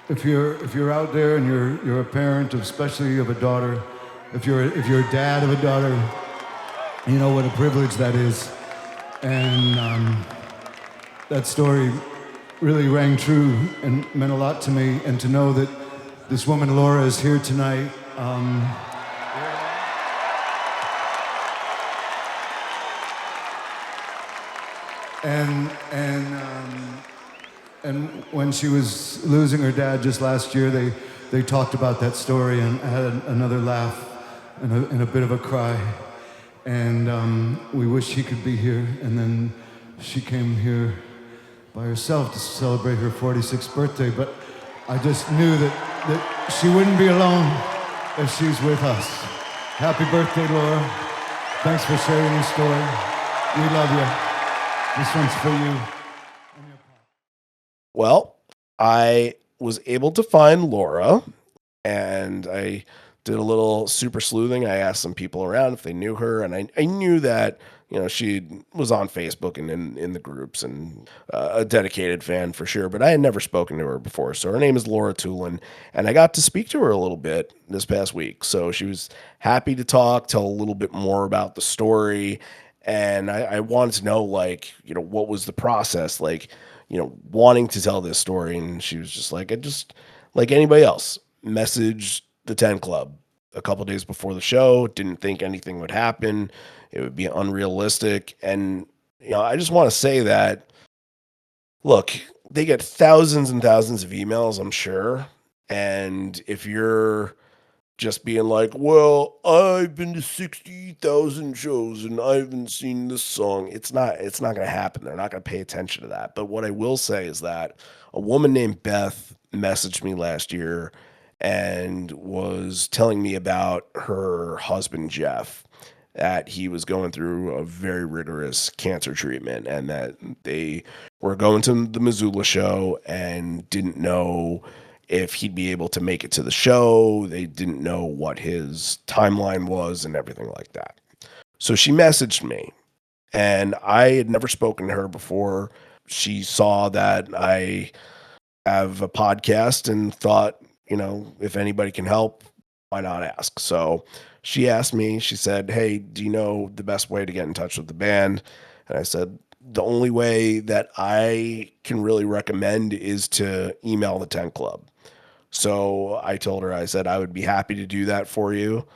Speaker 2: if you're out there and you're a parent, especially of a daughter, if you're a dad of a daughter, you know what a privilege that is. And that story really rang true and meant a lot to me. And to know that this woman Laura is here tonight. And when she was losing her dad just last year, they talked about that story and had another laugh and a bit of a cry. And we wish she could be here. And then she came here by herself to celebrate her 46th birthday. But I just knew that she wouldn't be alone if she's with us. Happy birthday, Laura. Thanks for sharing your story. We love you. This one's for you.
Speaker 1: Well, I was able to find Laura, and I did a little super sleuthing. I asked some people around if they knew her, and I knew that, she was on Facebook and in the groups, and a dedicated fan for sure, but I had never spoken to her before. So her name is Laura Tulin, and I got to speak to her a little bit this past week. So she was happy to talk, tell a little bit more about the story. And I wanted to know, like, what was the process like, wanting to tell this story. And she was just like, I just, like anybody else, messaged the 10 Club a couple days before the show, didn't think anything would happen. It would be unrealistic. And, I just want to say that, look, they get thousands and thousands of emails, I'm sure. And if you're just being like, well, I've been to 60,000 shows and I haven't seen this song, it's not going to happen. They're not going to pay attention to that. But what I will say is that a woman named Beth messaged me last year and was telling me about her husband, Jeff, that he was going through a very rigorous cancer treatment, and that they were going to the Missoula show and didn't know if he'd be able to make it to the show. They didn't know what his timeline was and everything like that. So she messaged me, and I had never spoken to her before. She saw that I have a podcast and thought, if anybody can help, why not ask? So she asked me, she said, hey, do you know the best way to get in touch with the band? And I said, the only way that I can really recommend is to email the 10 Club. So I told her, I said, I would be happy to do that for you.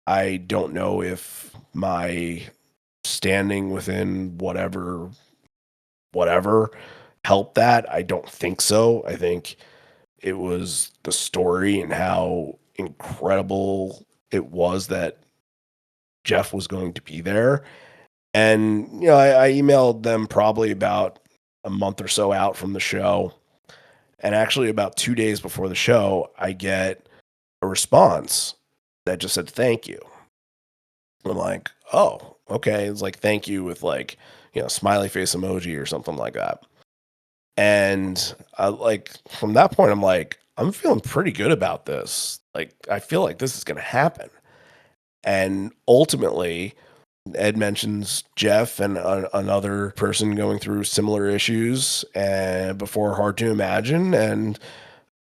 Speaker 1: I don't know if my standing within whatever helped that. I don't think so. I think it was the story and how incredible it was that Jeff was going to be there. And, I emailed them probably about a month or so out from the show. And actually, about 2 days before the show, I get a response that just said, thank you. I'm like, oh, okay. It's like, thank you with like, smiley face emoji or something like that. And from that point, I'm like, I'm feeling pretty good about this. Like, I feel like this is going to happen. And ultimately, Ed mentions Jeff and another person going through similar issues and before Hard to Imagine, and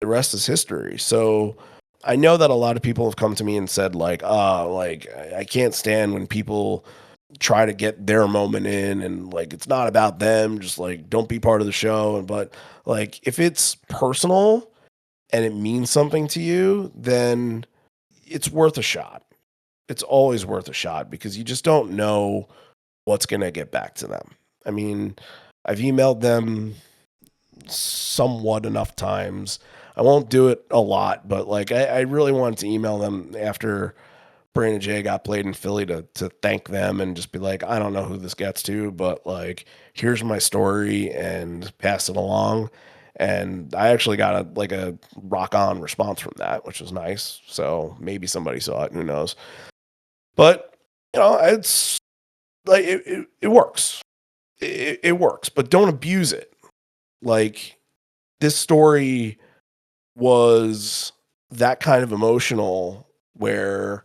Speaker 1: the rest is history. So I know that a lot of people have come to me and said like, I can't stand when people try to get their moment in, and like, it's not about them, just like, don't be part of the show. But like, if it's personal and it means something to you, then it's worth a shot. It's always worth a shot, because you just don't know what's going to get back to them. I mean, I've emailed them somewhat enough times. I won't do it a lot, but like, I really wanted to email them after Brandon J got played in Philly to thank them and just be like, I don't know who this gets to, but like, here's my story, and pass it along. And I actually got a rock on response from that, which was nice. So maybe somebody saw it, who knows? But it's like, it works. It works, but don't abuse it. Like, this story was that kind of emotional, where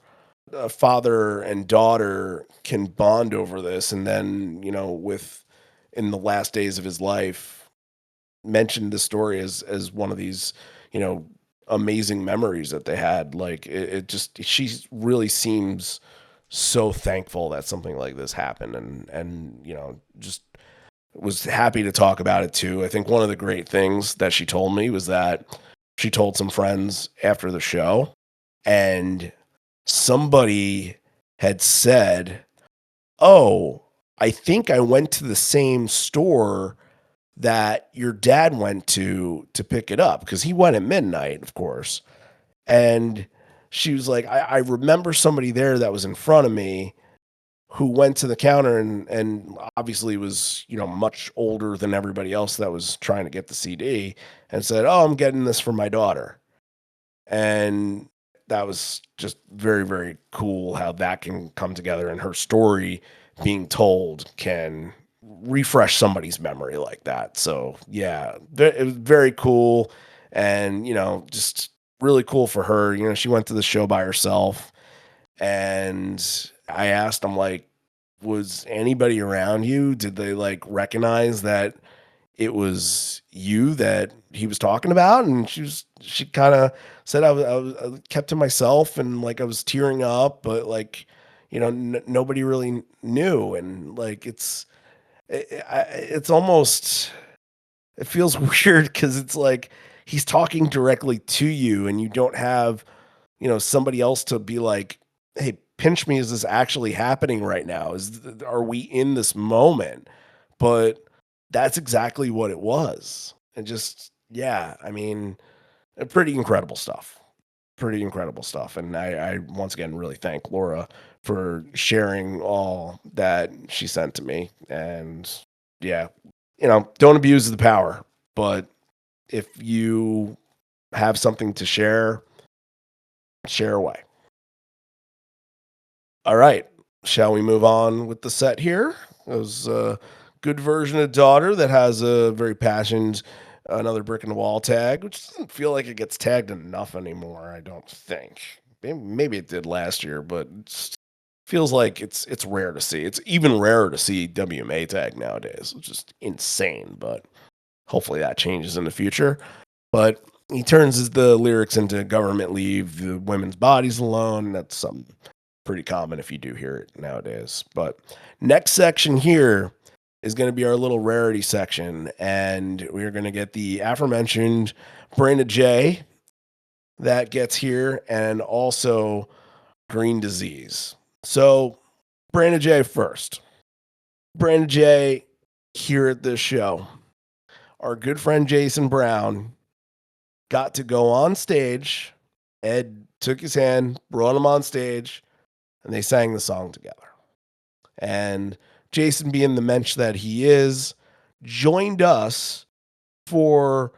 Speaker 1: a father and daughter can bond over this, and then, in the last days of his life, mentioned the story as one of these, amazing memories that they had. Like, it just, she really seems so thankful that something like this happened, and just was happy to talk about it too. I think one of the great things that she told me was that she told some friends after the show, and somebody had said, oh, I think I went to the same store that your dad went to pick it up, because he went at midnight, of course. And she was like, I remember somebody there that was in front of me who went to the counter and obviously was, much older than everybody else that was trying to get the CD, and said, oh, I'm getting this for my daughter. And that was just very, very cool how that can come together, and her story being told can refresh somebody's memory like that. So yeah, it was very cool. And, just really cool for her. You know, she went to the show by herself, and I asked, I'm like, was anybody around you? Did they like recognize that it was you that he was talking about? And she kind of said I kept to myself, and like I was tearing up, but like, you know, nobody really knew. And like, it's almost, it feels weird because it's like he's talking directly to you, and you don't have, you know, somebody else to be like, hey, pinch me. Is this actually happening right now? Are we in this moment? But that's exactly what it was. And just, yeah, I mean, pretty incredible stuff. Pretty incredible stuff. And I once again really thank Laura for sharing all that she sent to me. And yeah, you know, don't abuse the power, but if you have something to share away. All right. Shall we move on with the set here? It was a good version of Daughter that has a very passionate another brick in the wall tag, which doesn't feel like it gets tagged enough anymore, I don't think. Maybe it did last year, but it feels like it's rare to see. It's even rarer to see WMA tag nowadays, which is insane, but hopefully that changes in the future. But he turns the lyrics into government leave the women's bodies alone. That's something pretty common if you do hear it nowadays. But next section here is going to be our little rarity section, and we're going to get the aforementioned Brandon J that gets here, and also Green Disease. So Brandon J first. Brandon J here at this show. Our good friend Jason Brown got to go on stage. Ed took his hand, brought him on stage, and they sang the song together. And Jason, being the mensch that he is, joined us for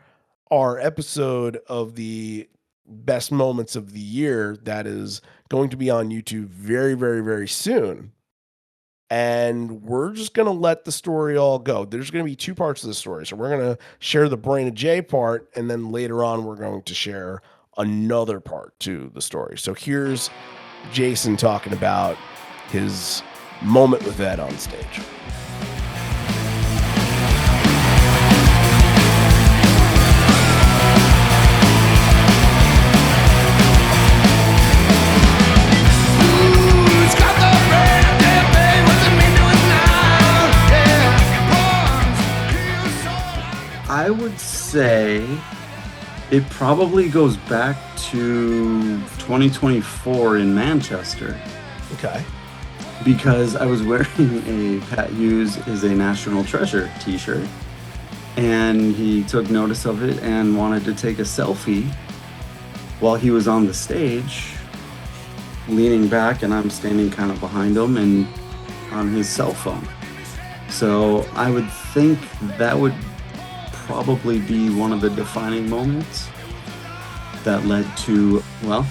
Speaker 1: our episode of the best moments of the year that is going to be on YouTube very, very, very soon. And we're just going to let the story all go. There's going to be two parts of the story. So we're going to share the Brandon J part, and then later on, we're going to share another part to the story. So here's Jason talking about his moment with Ed on stage.
Speaker 4: I would say it probably goes back to 2024 in Manchester.
Speaker 1: Okay.
Speaker 4: Because I was wearing a Pat Hughes is a National Treasure t-shirt, and he took notice of it and wanted to take a selfie while he was on the stage, leaning back, and I'm standing kind of behind him and on his cell phone. So I would think that would probably be one of the defining moments that led to, well,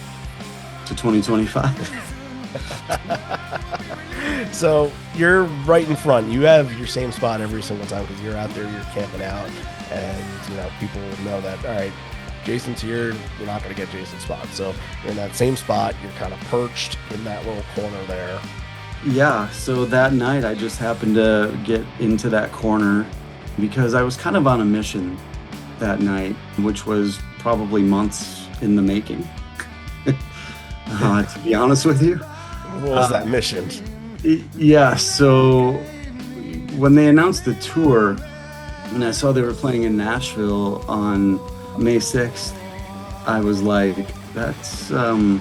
Speaker 4: to 2025.
Speaker 1: So you're right in front. You have your same spot every single time because you're out there, you're camping out, and you know people will know that. All right, Jason's here. You're not going to get Jason's spot. So you're in that same spot. You're kind of perched in that little corner there.
Speaker 4: Yeah. So that night, I just happened to get into that corner because I was kind of on a mission that night, which was probably months in the making. To be honest with you.
Speaker 1: What was that mission?
Speaker 4: Yeah, so when they announced the tour, and I saw they were playing in Nashville on May 6th, I was like, that's a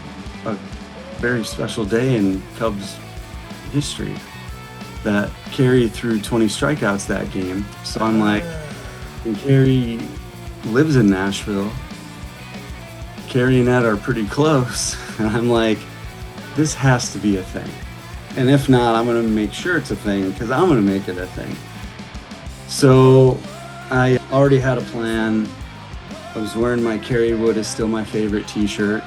Speaker 4: very special day in Cubs history. That Kerry threw 20 strikeouts that game. So I'm like, and Kerry lives in Nashville. Kerry and Ed are pretty close. And I'm like, this has to be a thing. And if not, I'm going to make sure it's a thing because I'm going to make it a thing. So I already had a plan. I was wearing my Kerry Wood is still my favorite t-shirt,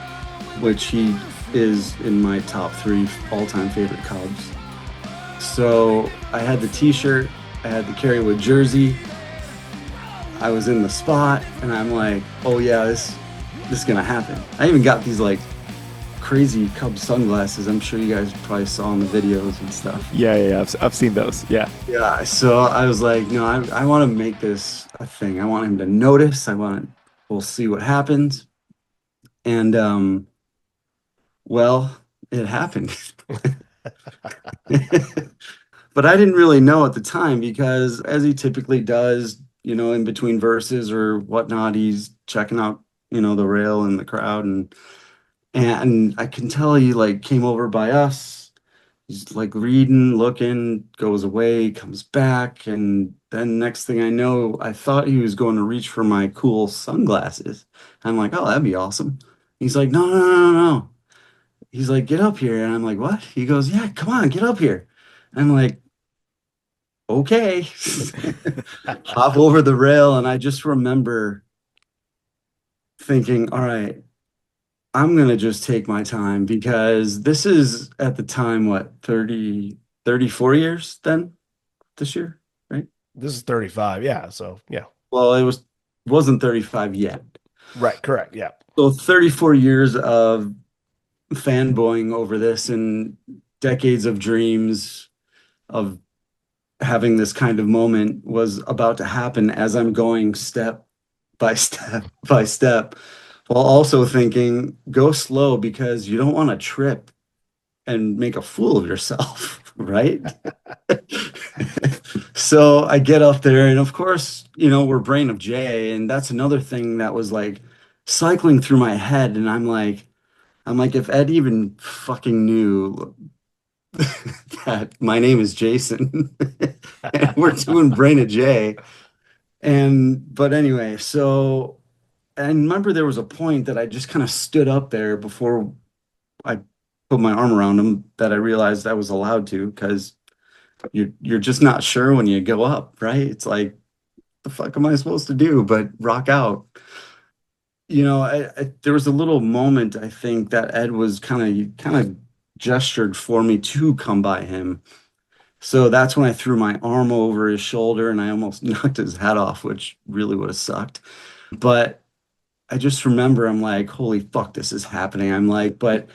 Speaker 4: which he is in my top 3 all-time favorite Cubs. So I had the t-shirt, I had the Kerry Wood jersey. I was in the spot and I'm like, oh yeah, this is gonna happen. I even got these like crazy Cub sunglasses. I'm sure you guys probably saw in the videos and stuff.
Speaker 3: Yeah. I've seen those. Yeah.
Speaker 4: Yeah, so I was like, no, I want to make this a thing. I want him to notice. We'll see what happens. And well, it happened. But I didn't really know at the time because, as he typically does, in between verses or whatnot, he's checking out, the rail and the crowd, and I can tell he like came over by us. He's like reading, looking, goes away, comes back, and then next thing I know, I thought he was going to reach for my cool sunglasses. I'm like, oh, that'd be awesome. He's like, no, no, no, no, no. He's like, get up here. And I'm like, what? He goes, yeah, come on, get up here. I'm like, okay. Hop over the rail. And I just remember thinking, all right, I'm going to just take my time because this is at the time, what, 34 years then this year, right?
Speaker 1: This is 35. Yeah. So, yeah.
Speaker 4: Well, wasn't 35 yet.
Speaker 1: Right. Correct. Yeah.
Speaker 4: So 34 years of fanboying over this and decades of dreams of having this kind of moment was about to happen as I'm going step by step by step, while also thinking, go slow because you don't want to trip and make a fool of yourself, right? So I get up there, and of course, we're Brain of Jay, and that's another thing that was like cycling through my head, and I'm like, if Ed even fucking knew that my name is Jason and we're doing Brain of Jay. But anyway, so I remember there was a point that I just kind of stood up there before I put my arm around him that I realized I was allowed to, because you're just not sure when you go up, right? It's like, the fuck am I supposed to do but rock out? There was a little moment, I think, that Ed was kind of gestured for me to come by him. So that's when I threw my arm over his shoulder and I almost knocked his hat off, which really would have sucked. But I just remember, I'm like, holy fuck, this is happening. I'm like, but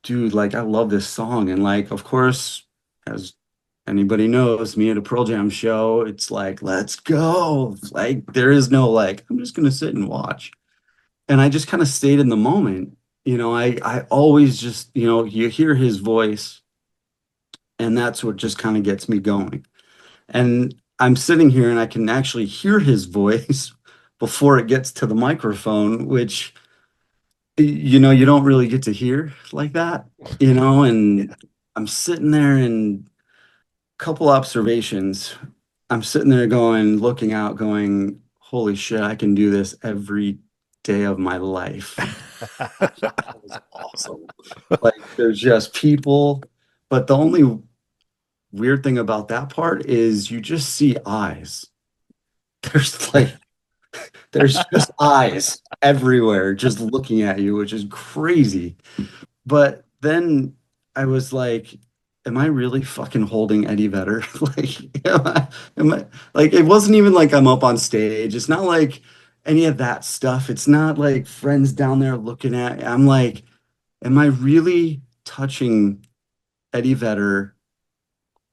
Speaker 4: dude, like, I love this song. And like, of course, as anybody knows, me at a Pearl Jam show, it's like, let's go. Like, there is no like, I'm just going to sit and watch. And I just kind of stayed in the moment. I always just, you hear his voice and that's what just kind of gets me going. And I'm sitting here and I can actually hear his voice before it gets to the microphone, which, you don't really get to hear like that, and I'm sitting there, and a couple observations. I'm sitting there looking out, going, holy shit, I can do this every day of my life. That was awesome. Like, there's just people, but the only weird thing about that part is you just see eyes. There's just eyes everywhere just looking at you, which is crazy. But then I was like, am I really fucking holding Eddie Vedder? Like, like, it wasn't even like I'm up on stage. It's not like any of that stuff. It's not like friends down there looking at. I'm like, am I really touching Eddie Vedder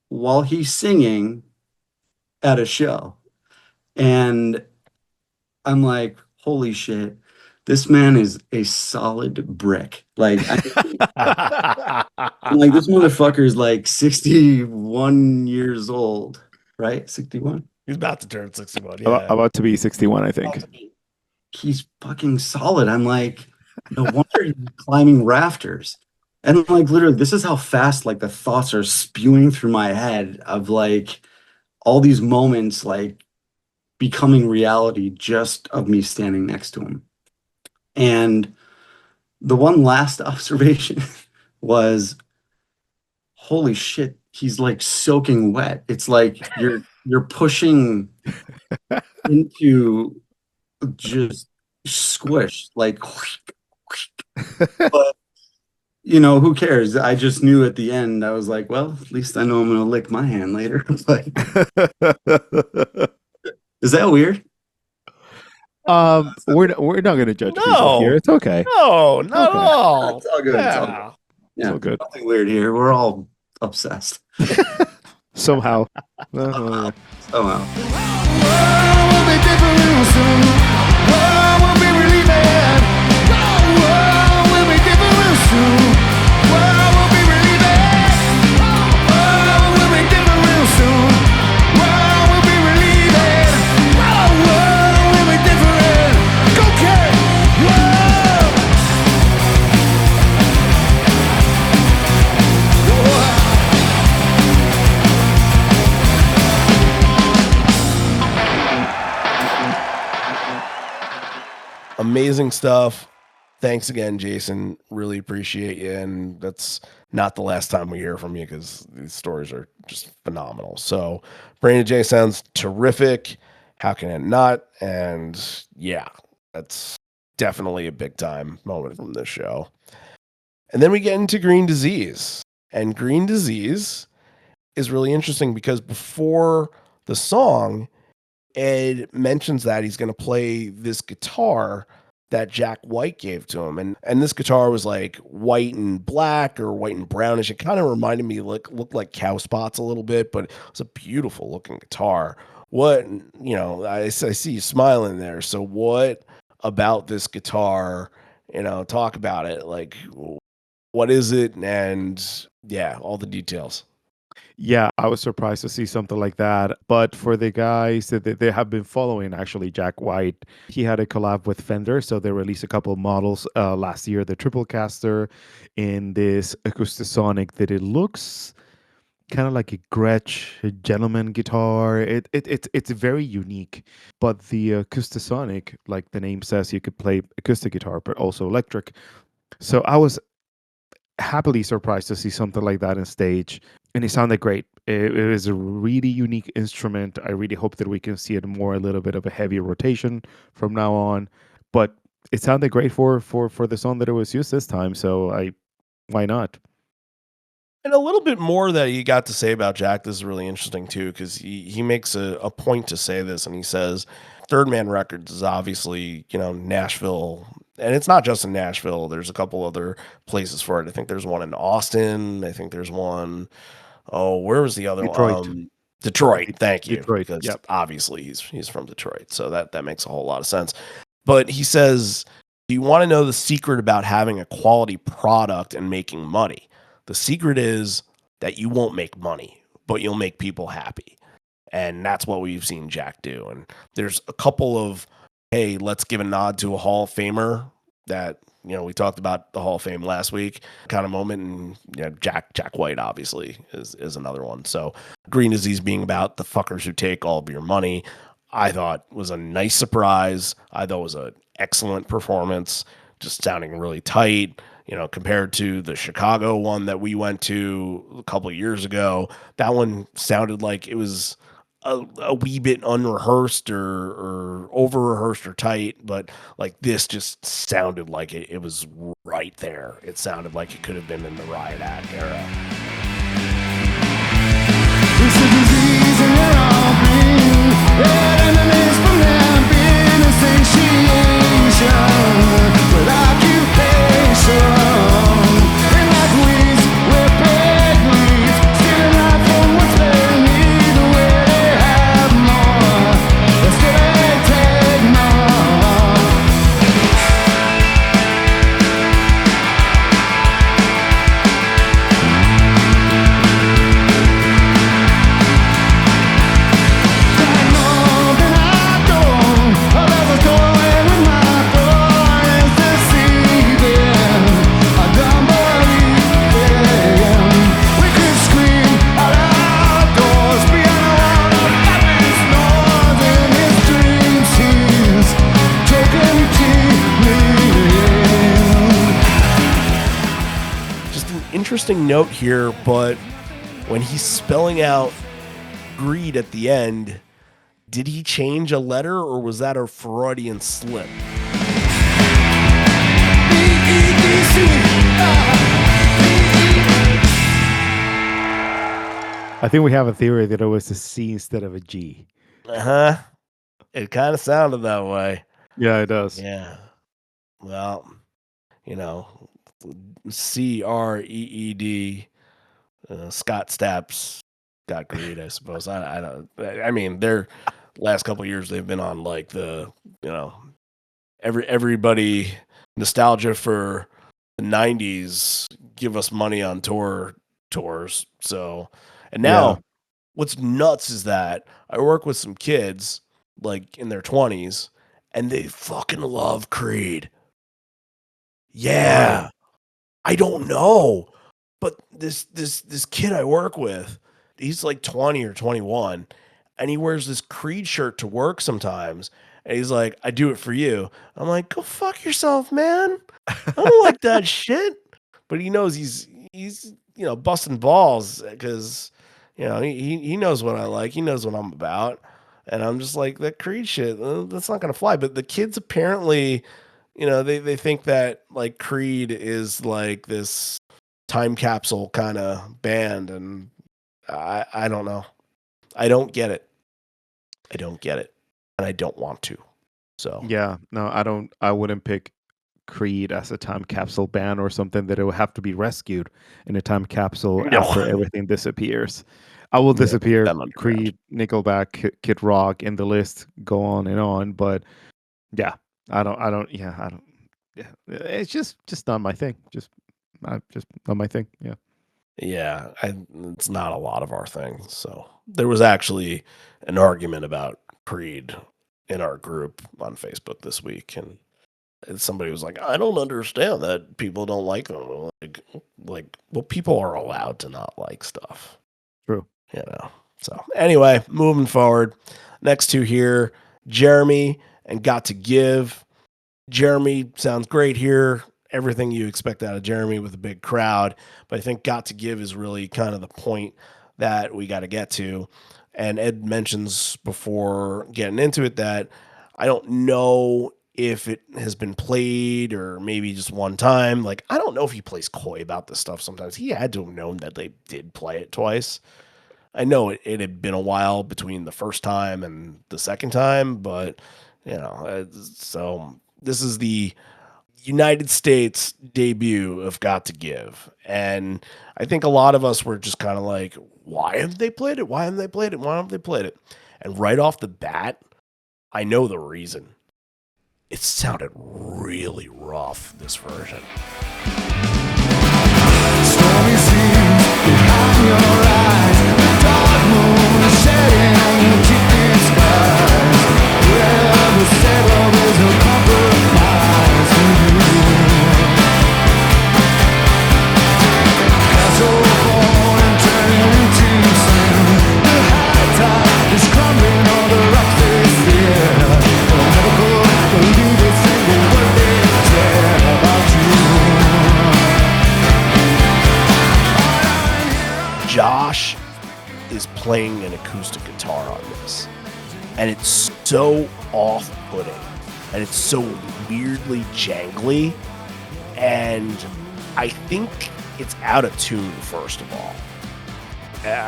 Speaker 4: while he's singing at a show? And I'm like, holy shit, this man is a solid brick. Like, I'm like, this motherfucker is like 61 years old, right? 61?
Speaker 1: He's about to turn 61. Yeah.
Speaker 3: About to be 61, I think.
Speaker 4: He's fucking solid. I'm like, no wonder he's climbing rafters. And like, literally, this is how fast like the thoughts are spewing through my head of like all these moments like becoming reality just of me standing next to him. And the one last observation was, holy shit, he's like soaking wet. It's like you're pushing into just squish, like, but who cares? I just knew at the end, I was like, well, at least I know I'm gonna lick my hand later. But is that weird?
Speaker 3: We're not gonna judge people here.
Speaker 1: No,
Speaker 3: It's okay.
Speaker 1: no, not at
Speaker 3: Okay.
Speaker 1: all.
Speaker 4: It's all good. It's all good.
Speaker 1: Yeah.
Speaker 4: Yeah,
Speaker 3: all good.
Speaker 4: nothing weird here. We're all obsessed.
Speaker 3: Somehow.
Speaker 4: Somehow.
Speaker 1: Amazing stuff. Thanks again, Jason. Really appreciate you. And that's not the last time we hear from you because these stories are just phenomenal. So, Brain J sounds terrific. How can it not? And yeah, that's definitely a big time moment from this show. And then we get into Green Disease. And Green Disease is really interesting because before the song, Ed mentions that he's going to play this guitar that Jack White gave to him. And this guitar was like white and black or white and brownish. It kind of reminded me, looked like cow spots a little bit, but it was a beautiful looking guitar. What, I see you smiling there. So what about this guitar, talk about it. Like, what is it? And yeah, all the details.
Speaker 3: Yeah, I was surprised to see something like that. But for the guys that they have been following, actually, Jack White, he had a collab with Fender. So they released a couple of models last year, the Triple Caster in this Acoustasonic that it looks kind of like a Gretsch, a gentleman guitar. It's very unique. But the Acoustasonic, like the name says, you could play acoustic guitar, but also electric. So I was happily surprised to see something like that on stage, and it sounded great. It is a really unique instrument. I really hope that we can see it more a little bit of a heavier rotation from now on. But it sounded great for the song that it was used this time. So why not?
Speaker 1: And a little bit more that you got to say about Jack. This is really interesting too, because he makes a point to say this, and he says Third Man Records is obviously, Nashville, and it's not just in Nashville. There's a couple other places for it. I think there's one in Austin. I think there's one. Oh, where was the other
Speaker 3: Detroit.
Speaker 1: one? Detroit. Thank you.
Speaker 3: Detroit,
Speaker 1: Because
Speaker 3: yep.
Speaker 1: obviously he's from Detroit, so that makes a whole lot of sense. But he says, do you want to know the secret about having a quality product and making money? The secret is that you won't make money, but you'll make people happy. And that's what we've seen Jack do. And there's a couple of, hey, let's give a nod to a Hall of Famer that, we talked about the Hall of Fame last week kind of moment. And Jack White obviously is another one. So Green Disease being about the fuckers who take all of your money, I thought was a nice surprise. I thought it was an excellent performance, just sounding really tight. Compared to the Chicago one that we went to a couple of years ago, that one sounded like it was a wee bit unrehearsed or over-rehearsed or tight, but like this just sounded like it was right there. It sounded like it could have been in the Riot Act era.
Speaker 5: It's a disease and we're all green. Enemies from them being a satiation with occupation. And like weeds, we're peg leaves, stealing life from what's they need. The way they have more, but still they take more.
Speaker 1: Interesting note here, but when he's spelling out greed at the end, did he change a letter or was that a Freudian slip?
Speaker 3: I think we have a theory that it was a C instead of a G.
Speaker 1: Uh-huh. It kind of sounded that way.
Speaker 3: Yeah, it does.
Speaker 1: Yeah. Well, you know, Creed, Scott Stapp's got Creed, I suppose. I don't. I mean, their last couple of years they've been on like the everybody nostalgia for the '90s. Give us money on tours. So, and
Speaker 3: Yeah.
Speaker 1: now what's nuts is that I work with some kids like in their 20s, and they fucking love Creed.
Speaker 3: Why?
Speaker 1: Yeah. I don't know, but this kid I work with, he's like 20 or 21, and he wears this Creed shirt to work sometimes, and he's like, "I do it for you." I'm like, "Go fuck yourself, man. I don't like that shit." But he knows he's busting balls because he knows what I like. He knows what I'm about, and I'm just like that Creed shit. That's not gonna fly. But the kids apparently they think that like Creed is like this time capsule kind of band, and I don't know. I don't get it. I don't get it, and I don't want to. So
Speaker 3: Yeah, no, I don't. I wouldn't pick Creed as a time capsule band or something that it will have to be rescued in a time capsule after
Speaker 1: no,
Speaker 3: everything disappears. I will
Speaker 1: yeah, keep
Speaker 3: disappear.
Speaker 1: them underground.
Speaker 3: Creed, Nickelback, Kid Rock, and the list go on and on. But yeah, I don't. I don't. Yeah, I don't. Yeah, it's just not my thing. Just not my thing. Yeah.
Speaker 1: Yeah, it's not a lot of our things. So there was actually an argument about Creed in our group on Facebook this week, and somebody was like, "I don't understand that people don't like them." Well, people are allowed to not like stuff,
Speaker 3: True.
Speaker 1: you know. So anyway, moving forward, next two here, Jeremy and Got to Give. Jeremy sounds great here. Everything you expect out of Jeremy with a big crowd. But I think Got to Give is really kind of the point that we got to get to. And Ed mentions before getting into it that I don't know if it has been played or maybe just one time. Like, I don't know if he plays coy about this stuff sometimes. He had to have known that they did play it twice. I know it had been a while between the first time and the second time, but, so this is the United States debut of Got to Give. And I think a lot of us were just kind of like, why haven't they played it? Why haven't they played it? Why haven't they played it? And right off the bat, I know the reason. It sounded really rough, this version.
Speaker 5: Stormy seas behind your eyes, the dark moon is setting on the kicking skies. Wherever settle, there's no compromise for you. Castle fall and turning into sand. The high tide is crumbling all the rocks they fear. They'll never go believe a single word they said about you.
Speaker 1: Josh is playing an acoustic guitar on this, and it's so off-putting, and it's so weirdly jangly, and I think it's out of tune, first of all.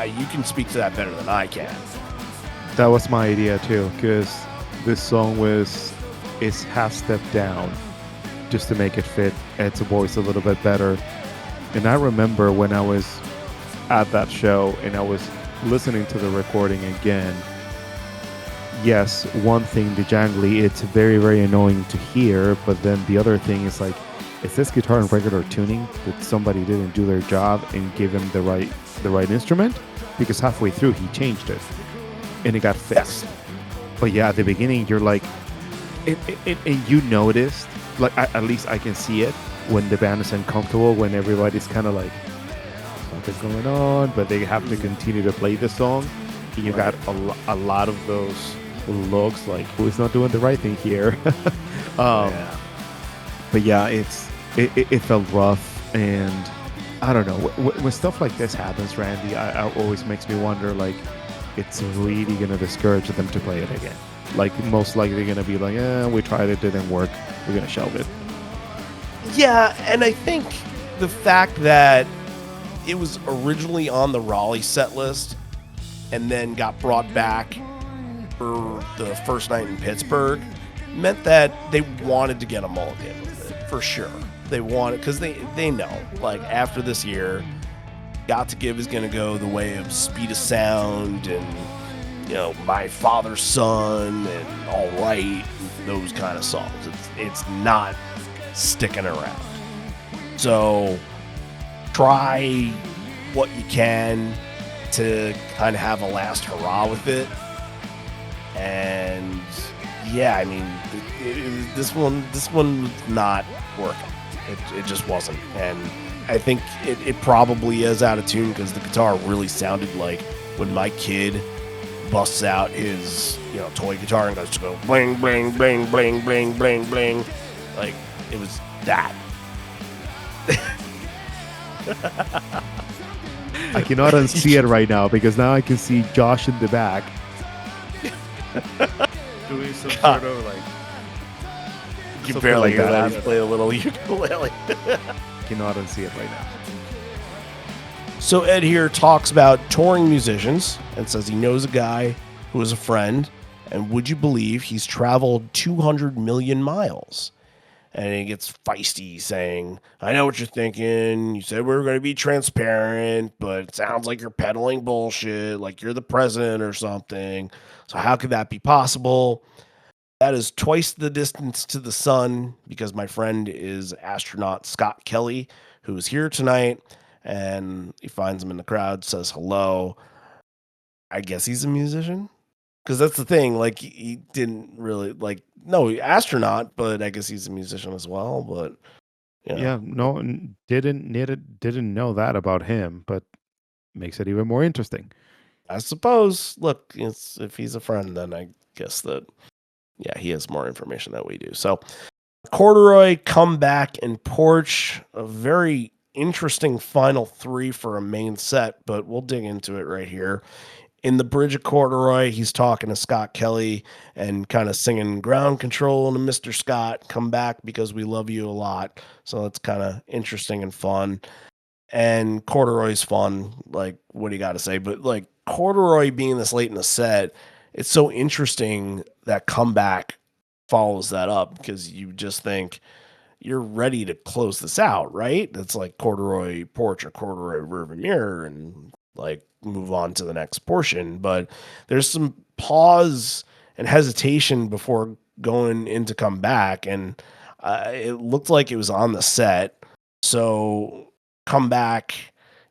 Speaker 1: You can speak to that better than I can.
Speaker 3: That was my idea too, because this song is half step down just to make it fit Ed's voice a little bit better. And I remember when I was at that show and I was listening to the recording again. Yes, one thing, the jangly, it's very, very annoying to hear, but then the other thing is like, is this guitar in regular tuning that somebody didn't do their job and give him the right instrument? Because halfway through he changed it and it got fixed. But yeah, at the beginning you're like, and you noticed, like at least I can see it when the band is uncomfortable, when everybody's kind of like, something's going on, but they have to continue to play the song. And you got a lot of those looks like, who's not doing the right thing here? But yeah, it felt rough, and I don't know, when stuff like this happens, Randy, I always makes me wonder, like, it's really gonna discourage them to play it again. Like, most likely they're gonna be like, we tried it, didn't work, we're gonna shelve it.
Speaker 1: Yeah, and I think the fact that it was originally on the Raleigh set list and then got brought back for the first night in Pittsburgh, meant that they wanted to get a mulligan with it, for sure. They wanted, because they know, like, after this year, Got to Give is going to go the way of Speed of Sound and, you know, My Father's Son and All Right, those kind of songs. It's not sticking around. So try what you can to kind of have a last hurrah with it. And yeah, I mean, this one was not working. It just wasn't. And I think it probably is out of tune because the guitar really sounded like when my kid busts out his, you know, toy guitar and goes to go bling, bling, bling, bling, bling, bling, bling. Like, it was that.
Speaker 3: I cannot unsee it right now because now I can see Josh in the back doing some sort of like.
Speaker 1: You can barely
Speaker 3: like
Speaker 1: hear
Speaker 3: that.
Speaker 1: that. He's playing a little ukulele.
Speaker 3: Cannot unsee it right now.
Speaker 1: So Ed here talks about touring musicians and says he knows a guy who is a friend, and would you believe he's traveled 200 million miles? And he gets feisty saying, I know what you're thinking. You said we were going to be transparent, but it sounds like you're peddling bullshit, like you're the president or something. So how could that be possible? That is twice the distance to the sun because my friend is astronaut Scott Kelly, who is here tonight, and he finds him in the crowd, says hello. I guess he's a musician? Because that's the thing, like, he didn't really, like, no, astronaut, but I guess he's a musician as well, but, you know.
Speaker 3: Yeah, no, didn't know that about him, but makes it even more interesting.
Speaker 1: I suppose, look, if he's a friend, then I guess that, yeah, he has more information than we do. So, Corduroy, Comeback, and Porch, a very interesting final three for a main set, but we'll dig into it right here. In the bridge of Corduroy, he's talking to Scott Kelly and kind of singing Ground Control to Mr. Scott, come back because we love you a lot. So it's kind of interesting and fun. And Corduroy's fun. Like, what do you got to say? But like Corduroy being this late in the set, it's so interesting that Comeback follows that up because you just think you're ready to close this out, right? It's like Corduroy Porch or Corduroy Rearview Mirror and like move on to the next portion. But there's some pause and hesitation before going into Comeback, and it looked like it was on the set. So Comeback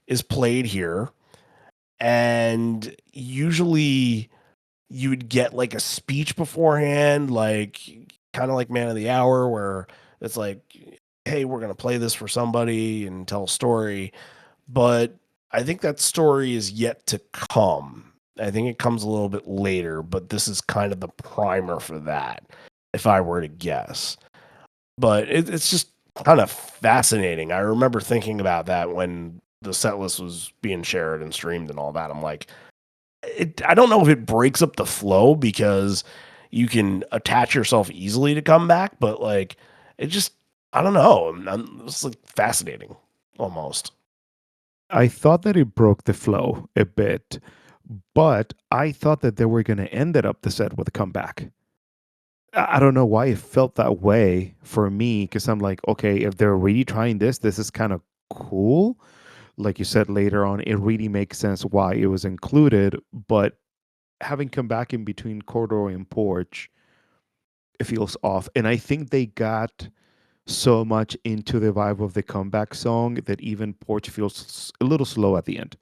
Speaker 1: is played here, and usually you would get like a speech beforehand, like kind of like Man of the Hour, where it's like, hey, we're going to play this for somebody and tell a story. But I think that story is yet to come. I think it comes a little bit later, but this is kind of the primer for that, if I were to guess. But it's just kind of fascinating. I remember thinking about that when the set list was being shared and streamed and all that. I'm like, I don't know if it breaks up the flow because you can attach yourself easily to Comeback, but like, it just, I don't know. It's like fascinating almost.
Speaker 3: I thought that it broke the flow a bit, but I thought that they were going to end it up the set with a Comeback. I don't know why it felt that way for me, because I'm like, okay, if they're really trying this is kind of cool. Like you said later on, it really makes sense why it was included, but having come back in between Corduroy and Porch, it feels off. And I think they got so much into the vibe of the Comeback song that even Porch feels a little slow at the end.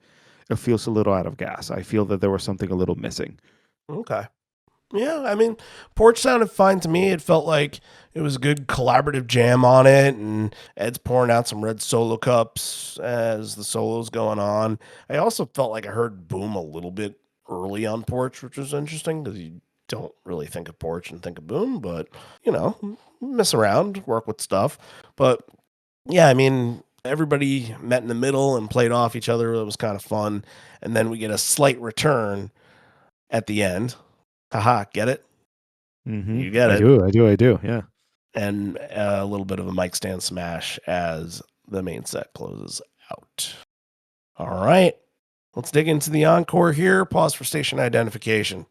Speaker 3: It feels a little out of gas. I feel that there was something a little missing.
Speaker 1: Okay. Yeah, I mean, Porch sounded fine to me. It felt like it was a good collaborative jam on it, and Ed's pouring out some red solo cups as the solo's going on. I also felt like I heard Boom a little bit early on Porch, which was interesting because you don't really think of Porch and think of Boom, but, you know, mess around, work with stuff. But, yeah, I mean, everybody met in the middle and played off each other. It was kind of fun. And then we get a slight return at the end. Haha, get it?
Speaker 3: Mm-hmm.
Speaker 1: You get it.
Speaker 3: I do. Yeah.
Speaker 1: And a little bit of a mic stand smash as the main set closes out. All right. Let's dig into the encore here. Pause for station identification.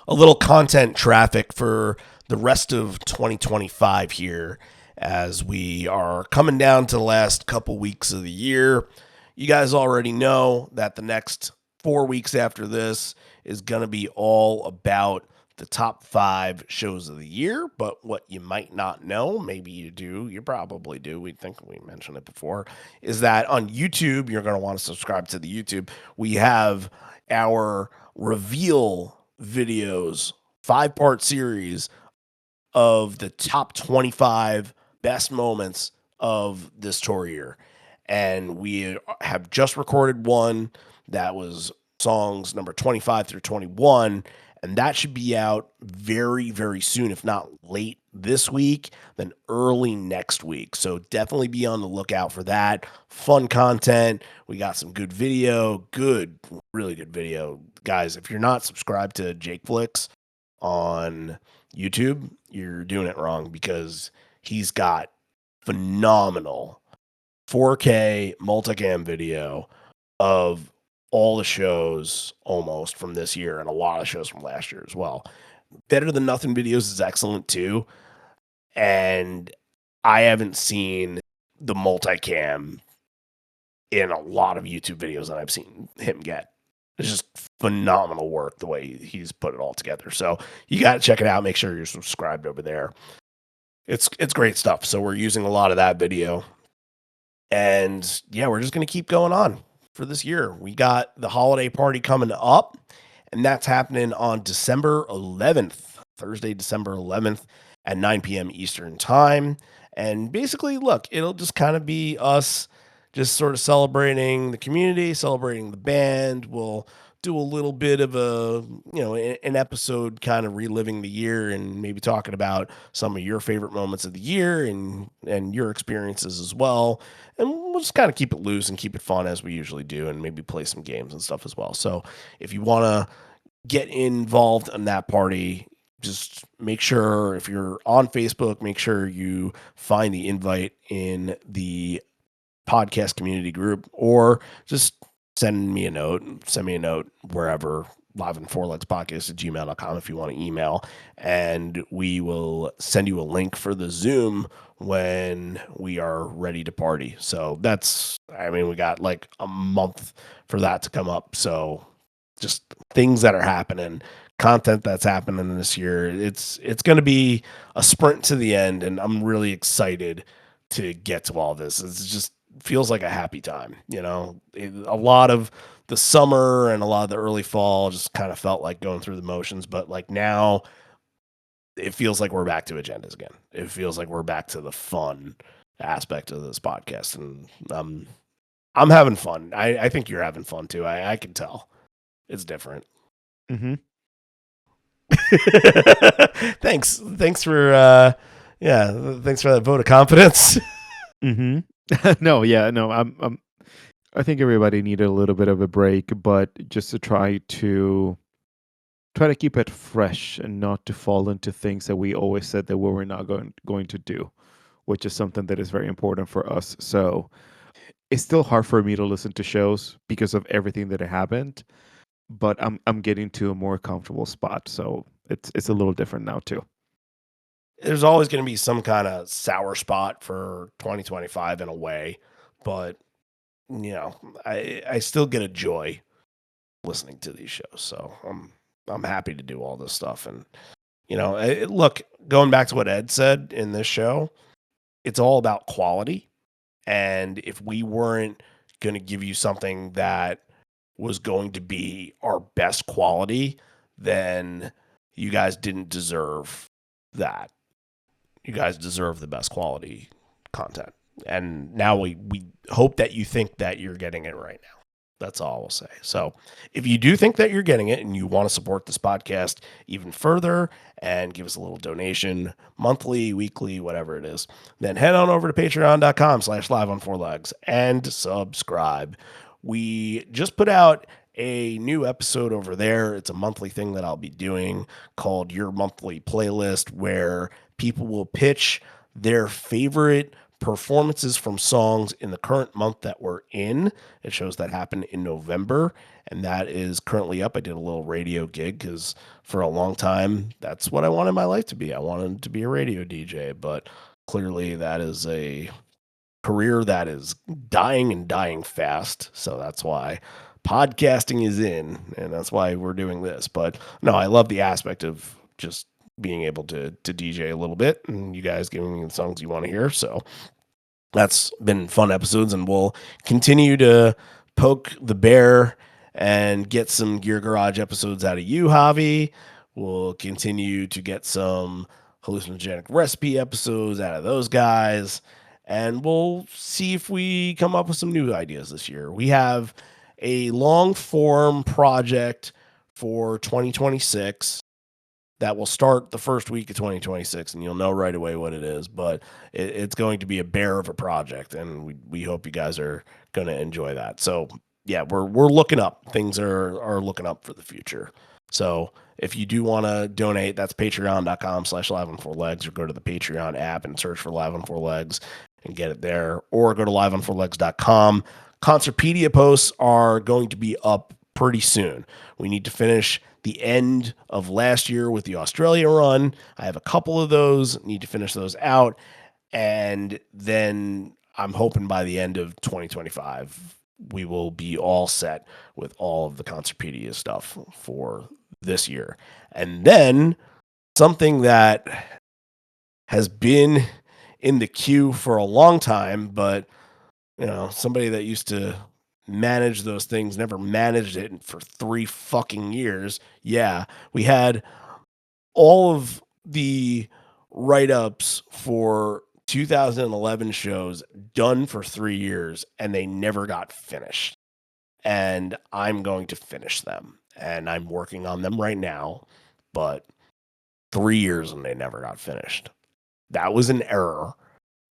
Speaker 1: A little content traffic for the rest of 2025 here as we are coming down to the last couple weeks of the year. You guys already know that the next 4 weeks after this is going to be all about the top 5 shows of the year. But what you might not know, maybe you do, you probably do, we think we mentioned it before, is that on YouTube, you're going to want to subscribe to the YouTube. We have our reveal videos, 5-part series of the top 25 best moments of this tour year. And we have just recorded one that was songs number 25 through 21. And that should be out very, very soon, if not late this week, then early next week. So definitely be on the lookout for that. Fun content. We got some good video, really good video. Guys, if you're not subscribed to Jake Flicks on YouTube, you're doing it wrong, because he's got phenomenal 4K multicam video of all the shows almost from this year and a lot of shows from last year as well. Better Than Nothing videos is excellent too. And I haven't seen the multicam in a lot of YouTube videos that I've seen him get. It's just phenomenal work the way he's put it all together. So you got to check it out. Make sure you're subscribed over there. It's great stuff. So we're using a lot of that video. And yeah, we're just going to keep going on for this year. We got the holiday party coming up, and that's happening on December 11th, Thursday, December 11th at 9 p.m. Eastern time. And basically, look, it'll just kind of be us just sort of celebrating the community, celebrating the band. We'll do a little bit of an episode kind of reliving the year and maybe talking about some of your favorite moments of the year and your experiences as well. And we'll just kind of keep it loose and keep it fun as we usually do, and maybe play some games and stuff as well. So if you want to get involved in that party, just make sure, if you're on Facebook, make sure you find the invite in the podcast community group, or just send me a note wherever, liveon4legspodcast@gmail.com if you want to email, and we will send you a link for the Zoom when we are ready to party. So we got like a month for that to come up. So just things that are happening, content that's happening this year. It's going to be a sprint to the end, and I'm really excited to get to all this. It's just feels like a happy time. A lot of the summer and a lot of the early fall just kind of felt like going through the motions, but like now it feels like we're back to agendas again. It feels like we're back to the fun aspect of this podcast, and I'm having fun. I think you're having fun too. I can tell it's different.
Speaker 3: Mm-hmm.
Speaker 1: Thanks for thanks for that vote of confidence.
Speaker 3: Mm-hmm. I think everybody needed a little bit of a break, but just to try to keep it fresh and not to fall into things that we always said that we were not going to do, which is something that is very important for us. So it's still hard for me to listen to shows because of everything that happened, but I'm getting to a more comfortable spot. So it's a little different now too.
Speaker 1: There's always going to be some kind of sour spot for 2025 in a way, but I still get a joy listening to these shows. So I'm happy to do all this stuff. And look, going back to what Ed said in this show, it's all about quality. And if we weren't going to give you something that was going to be our best quality, then you guys didn't deserve that. You guys deserve the best quality content. And now we hope that you think that you're getting it right now. That's all we'll say. So if you do think that you're getting it and you want to support this podcast even further and give us a little donation, monthly, weekly, whatever it is, then head on over to patreon.com/liveon4legs and subscribe. We just put out a new episode over there. It's a monthly thing that I'll be doing called Your Monthly Playlist, where people will pitch their favorite performances from songs in the current month that we're in. It shows that happened in November, and that is currently up. I did a little radio gig because for a long time, that's what I wanted my life to be. I wanted to be a radio DJ, but clearly that is a career that is dying and dying fast. So that's why podcasting is in, and that's why we're doing this. But no, I love the aspect of just being able to DJ a little bit and you guys giving me the songs you want to hear. So that's been fun episodes, and we'll continue to poke the bear and get some Gear Garage episodes out of you, Javi. We'll continue to get some hallucinogenic recipe episodes out of those guys, and we'll see if we come up with some new ideas this year. We have a long form project for 2026 that will start the first week of 2026, and you'll know right away what it is, but it's going to be a bear of a project, and we hope you guys are going to enjoy that. So yeah, we're looking up. Things are looking up for the future. So if you do want to donate, that's patreon.com/liveon4legs, or go to the Patreon app and search for Live on Four Legs and get it there, or go to liveon4legs.com. Concertpedia posts are going to be up pretty soon. We need to finish the end of last year with the Australia run. I have a couple of those, need to finish those out. And then I'm hoping by the end of 2025, we will be all set with all of the Concertpedia stuff for this year. And then something that has been in the queue for a long time, but somebody that used to manage those things never managed it for 3 fucking years. Yeah, we had all of the write-ups for 2011 shows done for 3 years, and they never got finished. And I'm going to finish them, and I'm working on them right now, but 3 years and they never got finished. That was an error,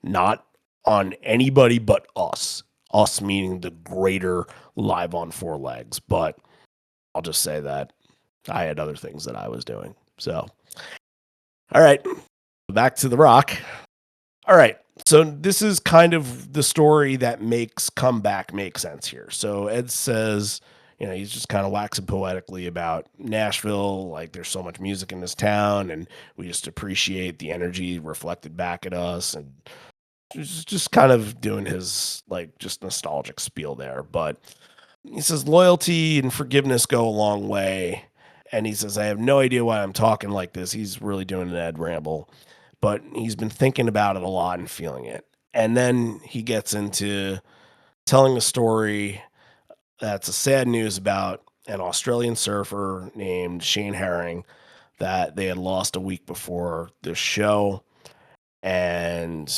Speaker 1: not on anybody but us. Us meaning the greater Live on Four Legs. But I'll just say that I had other things that I was doing. So, all right, back to the rock. All right, so this is kind of the story that makes Comeback make sense here. So Ed says, he's just kind of waxing poetically about Nashville, like there's so much music in this town, and we just appreciate the energy reflected back at us, and just kind of doing his just nostalgic spiel there. But he says loyalty and forgiveness go a long way. And he says, I have no idea why I'm talking like this. He's really doing an Ed ramble, but he's been thinking about it a lot and feeling it. And then he gets into telling a story that's a sad news about an Australian surfer named Shane Herring that they had lost a week before the show. And,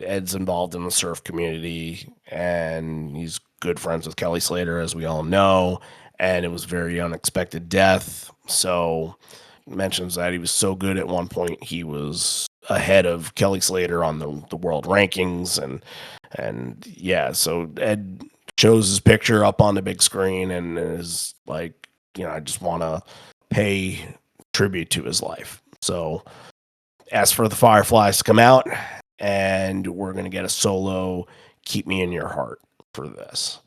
Speaker 1: Ed's involved in the surf community, and he's good friends with Kelly Slater, as we all know. And it was a very unexpected death. So mentions that he was so good at one point, he was ahead of Kelly Slater on the world rankings. And yeah, so Ed shows his picture up on the big screen and is like, I just want to pay tribute to his life. So ask for the Fireflies to come out, and we're going to get a solo Keep Me in Your Heart for this.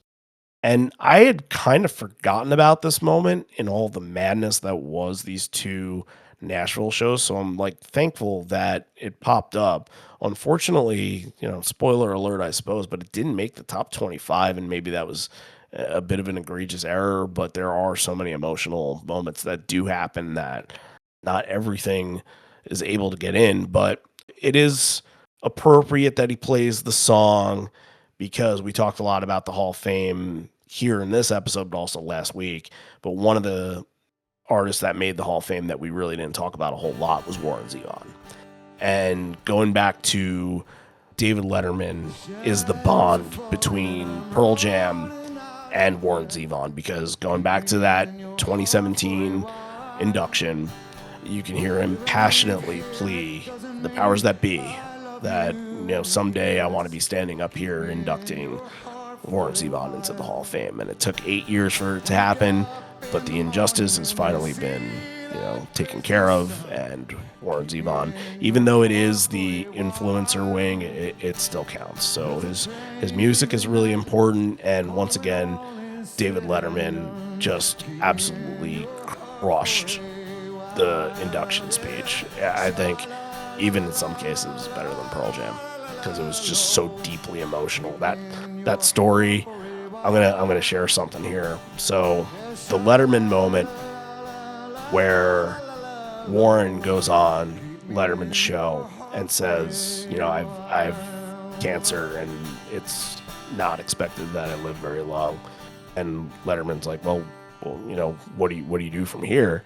Speaker 1: And I had kind of forgotten about this moment in all the madness that was these 2 Nashville shows. So I'm thankful that it popped up. Unfortunately, spoiler alert, I suppose, but it didn't make the top 25. And maybe that was a bit of an egregious error, but there are so many emotional moments that do happen that not everything is able to get in, but it is appropriate that he plays the song because we talked a lot about the Hall of Fame here in this episode, but also last week. But one of the artists that made the Hall of Fame that we really didn't talk about a whole lot was Warren Zevon. And going back to David Letterman is the bond between Pearl Jam and Warren Zevon, because going back to that 2017 induction, you can hear him passionately plea the powers that be that, someday I want to be standing up here inducting Warren Zevon into the Hall of Fame. And it took 8 years for it to happen, but the injustice has finally been taken care of, and Warren Zevon, even though it is the influencer wing, it still counts. So his music is really important, and once again, David Letterman just absolutely crushed the induction speech. I think even in some cases better than Pearl Jam, because it was just so deeply emotional. That story, I'm gonna share something here. So the Letterman moment where Warren goes on Letterman's show and says, I've cancer and it's not expected that I live very long. And Letterman's like, well, what do you do from here?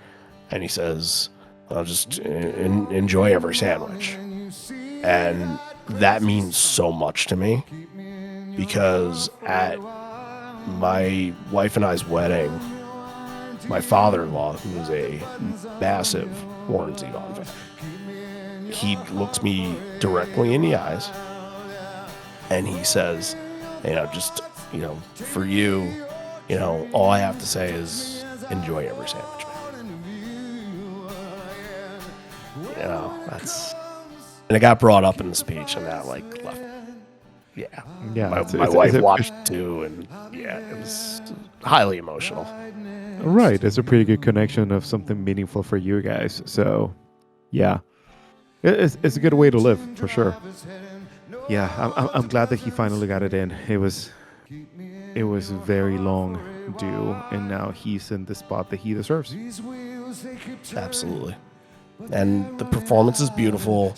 Speaker 1: And he says, I'll just enjoy every sandwich. And that means so much to me, because at my wife and I's wedding, my father-in-law, who is a massive Warren Zevon fan, he looks me directly in the eyes and he says, for you, all I have to say is enjoy every sandwich, man. And it got brought up in the speech, and that left. Yeah. My wife watched too, and it was highly emotional.
Speaker 3: Right, it's a pretty good connection of something meaningful for you guys. So, yeah, it's a good way to live for sure. Yeah, I'm glad that he finally got it in. It was very long due, and now he's in the spot that he deserves.
Speaker 1: Absolutely. And the performance is beautiful.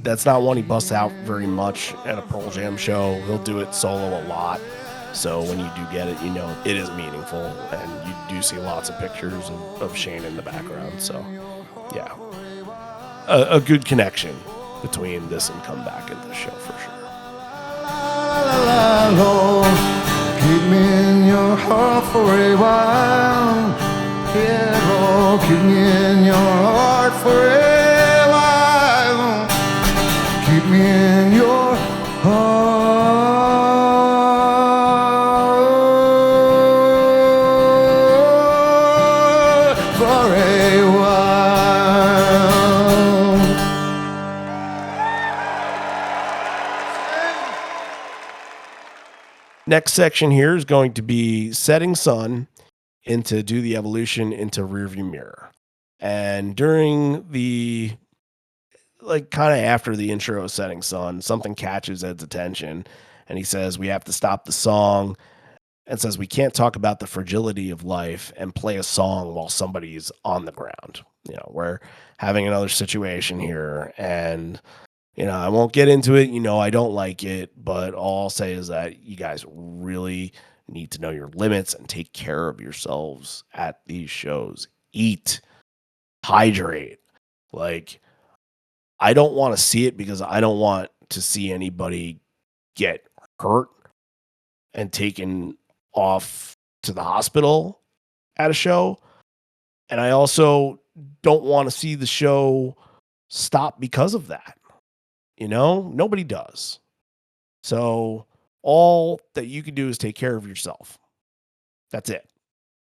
Speaker 1: That's not one he busts out very much at a Pearl Jam show. He'll do it solo a lot. So when you do get it, it is meaningful, and you do see lots of pictures of Shane in the background. So, yeah, a good connection between this and Come Back into the show for sure.
Speaker 2: Keep me in your heart for a while. Yeah, Lord, keep me in your heart for a while. Keep me in your heart for a while.
Speaker 1: Next section here is going to be Setting Sun into Do the Evolution into Rearview Mirror. And during the, kind of after the intro of Setting Sun, something catches Ed's attention, and he says, we have to stop the song, and says we can't talk about the fragility of life and play a song while somebody's on the ground. We're having another situation here, and I won't get into it. I don't like it, but all I'll say is that you guys really need to know your limits and take care of yourselves at these shows. Eat, hydrate. I don't want to see it, because I don't want to see anybody get hurt and taken off to the hospital at a show. And I also don't want to see the show stop because of that. Nobody does. So all that you can do is take care of yourself. That's it.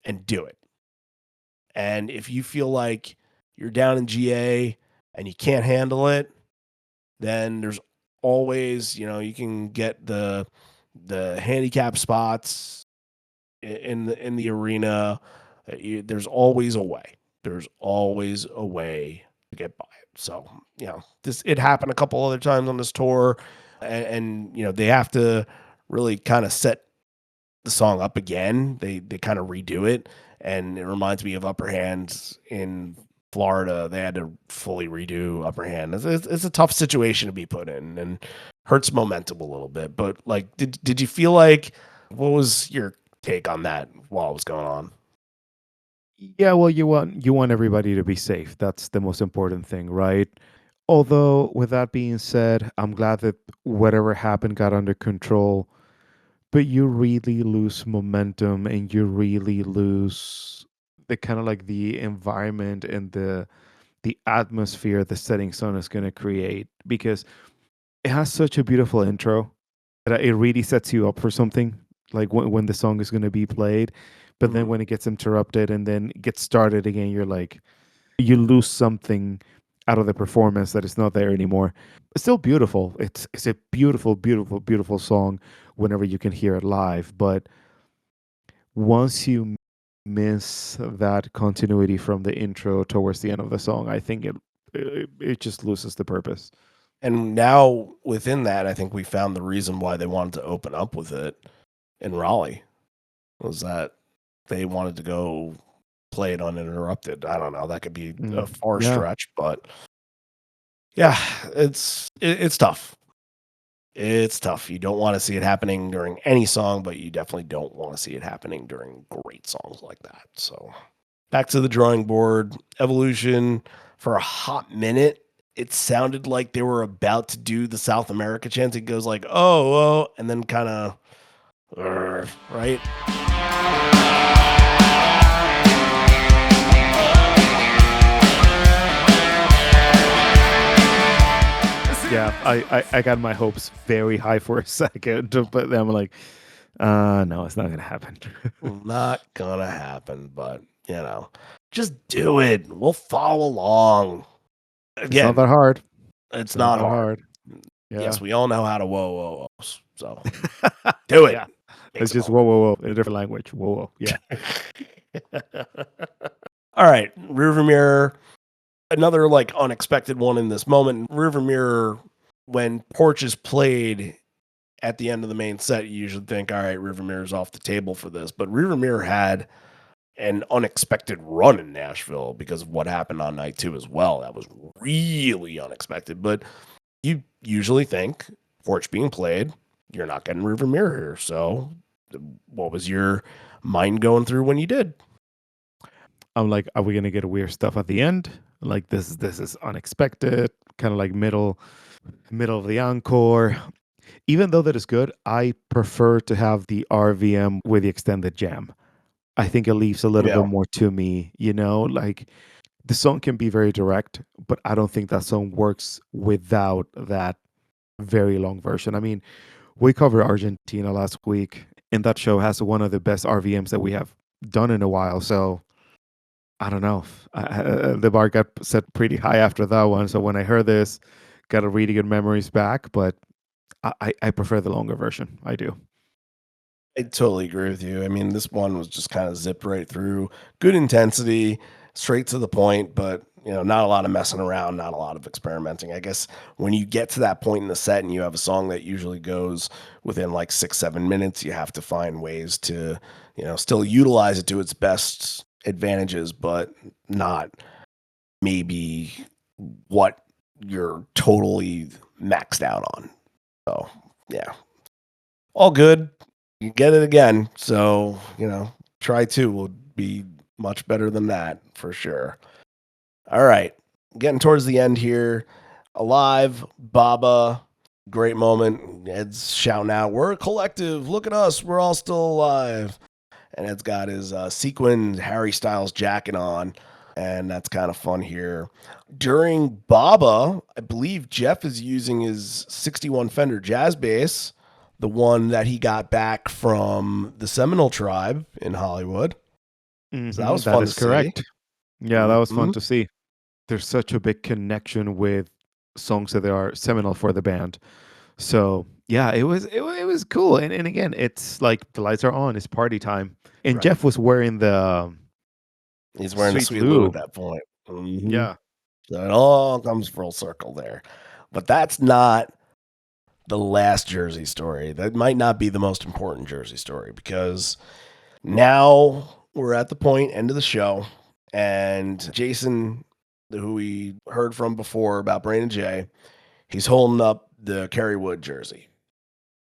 Speaker 1: And do it. And if you feel like you're down in GA and you can't handle it, then there's always, you can get the handicap spots in the arena. There's always a way. There's always a way to get by it. So, it happened a couple other times on this tour, and they have to really kind of set the song up again. They kind of redo it, and it reminds me of Upper Hand in Florida. They had to fully redo Upper Hand. It's a tough situation to be put in, and hurts momentum a little bit. But did you feel what was your take on that while it was going on?
Speaker 3: Yeah, well, you want everybody to be safe. That's the most important thing, right? Although, with that being said, I'm glad that whatever happened got under control. But you really lose momentum, and you really lose the kind of the environment and the atmosphere the Setting Sun is going to create, because it has such a beautiful intro that it really sets you up for something, when the song is going to be played. But then when it gets interrupted and then gets started again, you're like, you lose something out of the performance that is not there anymore. It's still beautiful. It's a beautiful, beautiful, beautiful song whenever you can hear it live. But once you miss that continuity from the intro towards the end of the song, I think it just loses the purpose.
Speaker 1: And now within that, I think we found the reason why they wanted to open up with it in Raleigh was that they wanted to go play it uninterrupted. I don't know. That could be a far
Speaker 3: yeah.
Speaker 1: stretch, but yeah, it's tough. It's tough. You don't want to see it happening during any song, but you definitely don't want to see it happening during great songs like that. So back to the drawing board. Evolution, for a hot minute, it sounded like they were about to do the South America chant. It goes like, oh, and then kind of, right?
Speaker 3: Yeah, I got my hopes very high for a second, but then I'm like, no, it's not going to happen.
Speaker 1: Not going to happen, but, just do it. We'll follow along. Again,
Speaker 3: it's not that hard.
Speaker 1: It's not hard.
Speaker 3: Yeah.
Speaker 1: Yes, we all know how to whoa. So do it.
Speaker 3: Yeah. It's just whoa in a different language. Whoa. Yeah.
Speaker 1: All right. Rearview mirror. Another like unexpected one in this moment. Rearview mirror, when Porch is played at the end of the main set, you usually think, all right, Rearview mirror is off the table for this. But Rearview mirror had an unexpected run in Nashville because of what happened on night 2 as well. That was really unexpected. But you usually think Porch being played, you're not getting Rearview mirror here. So what was your mind going through when you did?
Speaker 3: I'm like, are we gonna get weird stuff at the end? Like this is unexpected, kind of like middle of the encore. Even though that is good, I prefer to have the RVM with the extended jam. I think it leaves a little bit more to me, like the song can be very direct, but I don't think that song works without that very long version. I mean, we covered Argentina last week, and that show has one of the best RVMs that we have done in a while. So I don't know. The bar got set pretty high after that one. So when I heard this, got a really good memories back. But I prefer the longer version. I do.
Speaker 1: I totally agree with you. I mean, this one was just kind of zipped right through. Good intensity, straight to the point, but not a lot of messing around, not a lot of experimenting. I guess when you get to that point in the set and you have a song that usually goes within like 6-7 minutes, you have to find ways to, still utilize it to its best advantages, but not maybe what you're totally maxed out on. So, yeah. All good. You get it again. So, try 2 will be much better than that for sure. All right. Getting towards the end here. Alive, Baba, great moment. Ed's shouting out, we're a collective. Look at us. We're all still alive. And Ed's got his sequined Harry Styles jacket on. And that's kind of fun here. During Baba, I believe Jeff is using his 61 Fender jazz bass, the one that he got back from the Seminole tribe in Hollywood.
Speaker 3: Mm-hmm.
Speaker 1: So that was fun to
Speaker 3: correct.
Speaker 1: see.
Speaker 3: Yeah, that was fun to see. There's such a big connection with songs that are seminal for the band. So yeah, it was cool. And again, it's like the lights are on, it's party time. And
Speaker 1: Right.
Speaker 3: Jeff was wearing the
Speaker 1: He's wearing the Sweet
Speaker 3: Lou
Speaker 1: Lou at that point. Mm-hmm.
Speaker 3: Yeah.
Speaker 1: So it all comes full circle there. But that's not the last Jersey story. That might not be the most important Jersey story because now we're at the end of the show, and Jason, who we heard from before about Brandon J, he's holding up the Kerry Wood jersey,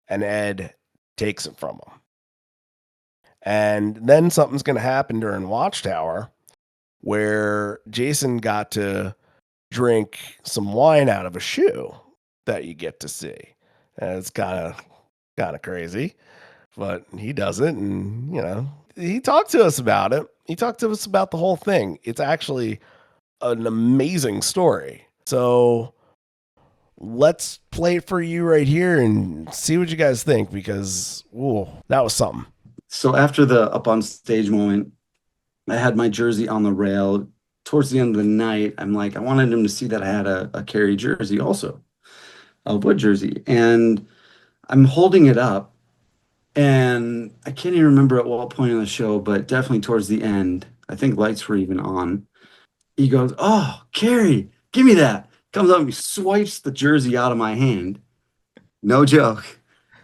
Speaker 1: and Ed takes it from him. And then something's going to happen during Watchtower where Jason got to drink some wine out of a shoe that you get to see. And it's kind of crazy, but he does it. And, he talked to us about it. He talked to us about the whole thing. It's actually an amazing story. So let's play it for you right here and see what you guys think, because that was something.
Speaker 4: So after the up on stage moment, I had my jersey on the rail towards the end of the night, I'm like, I wanted him to see that I had a Carey jersey also, a Wood jersey. And I'm holding it up, and I can't even remember at what point in the show, but definitely towards the end. I think lights were even on. He goes, "Oh, Carey, give me that." Comes up and swipes the jersey out of my hand. No joke.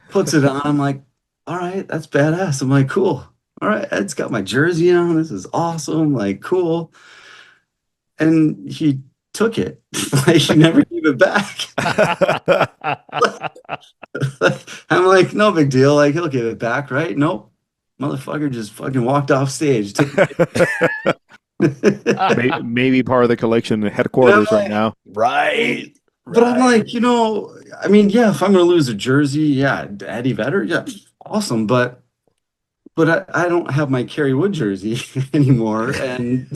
Speaker 4: Puts it on. I'm like, all right, that's badass. I'm like, cool. All right, Ed's got my jersey on. This is awesome. Like, cool. And he took it. Like, he never gave it back. I'm like, no big deal. Like, he'll give it back, right? Nope. Motherfucker just fucking walked off stage.
Speaker 3: Maybe part of the collection headquarters right now.
Speaker 1: Right.
Speaker 4: But I'm like, I mean, yeah, if I'm gonna lose a jersey, yeah, Eddie Vedder, yeah, awesome. But I don't have my Kerry Wood jersey anymore. And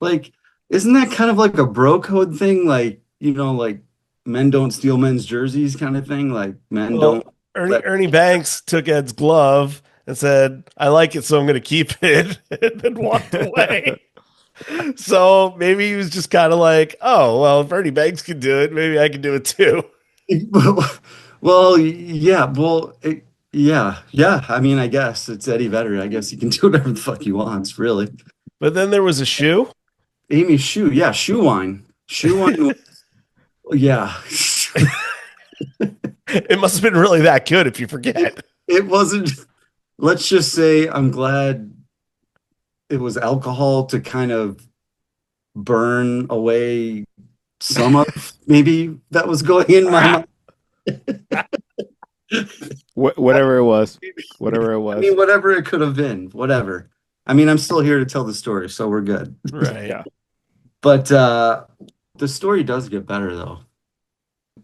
Speaker 4: like, isn't that kind of like a bro code thing? Like, like men don't steal men's jerseys kind of thing. Like men don't.
Speaker 1: Ernie Banks took Ed's glove and said, "I like it, so I'm going to keep it," and then walked away. So maybe he was just kind of like, "Oh, well, if Ernie Banks can do it, maybe I can do it too."
Speaker 4: Well, yeah, yeah. I mean, I guess it's Eddie Vedder. I guess he can do whatever the fuck he wants, really.
Speaker 1: But then there was a shoe.
Speaker 4: Amy's shoe, yeah, shoe wine. Yeah.
Speaker 1: It must have been really that good if you forget.
Speaker 4: It wasn't. Let's just say I'm glad it was alcohol to kind of burn away some of maybe that was going in my mind.
Speaker 3: Whatever it was.
Speaker 4: I mean, whatever it could have been, whatever. I mean, I'm still here to tell the story, so we're good.
Speaker 1: Right.
Speaker 3: Yeah.
Speaker 4: But the story does get better, though.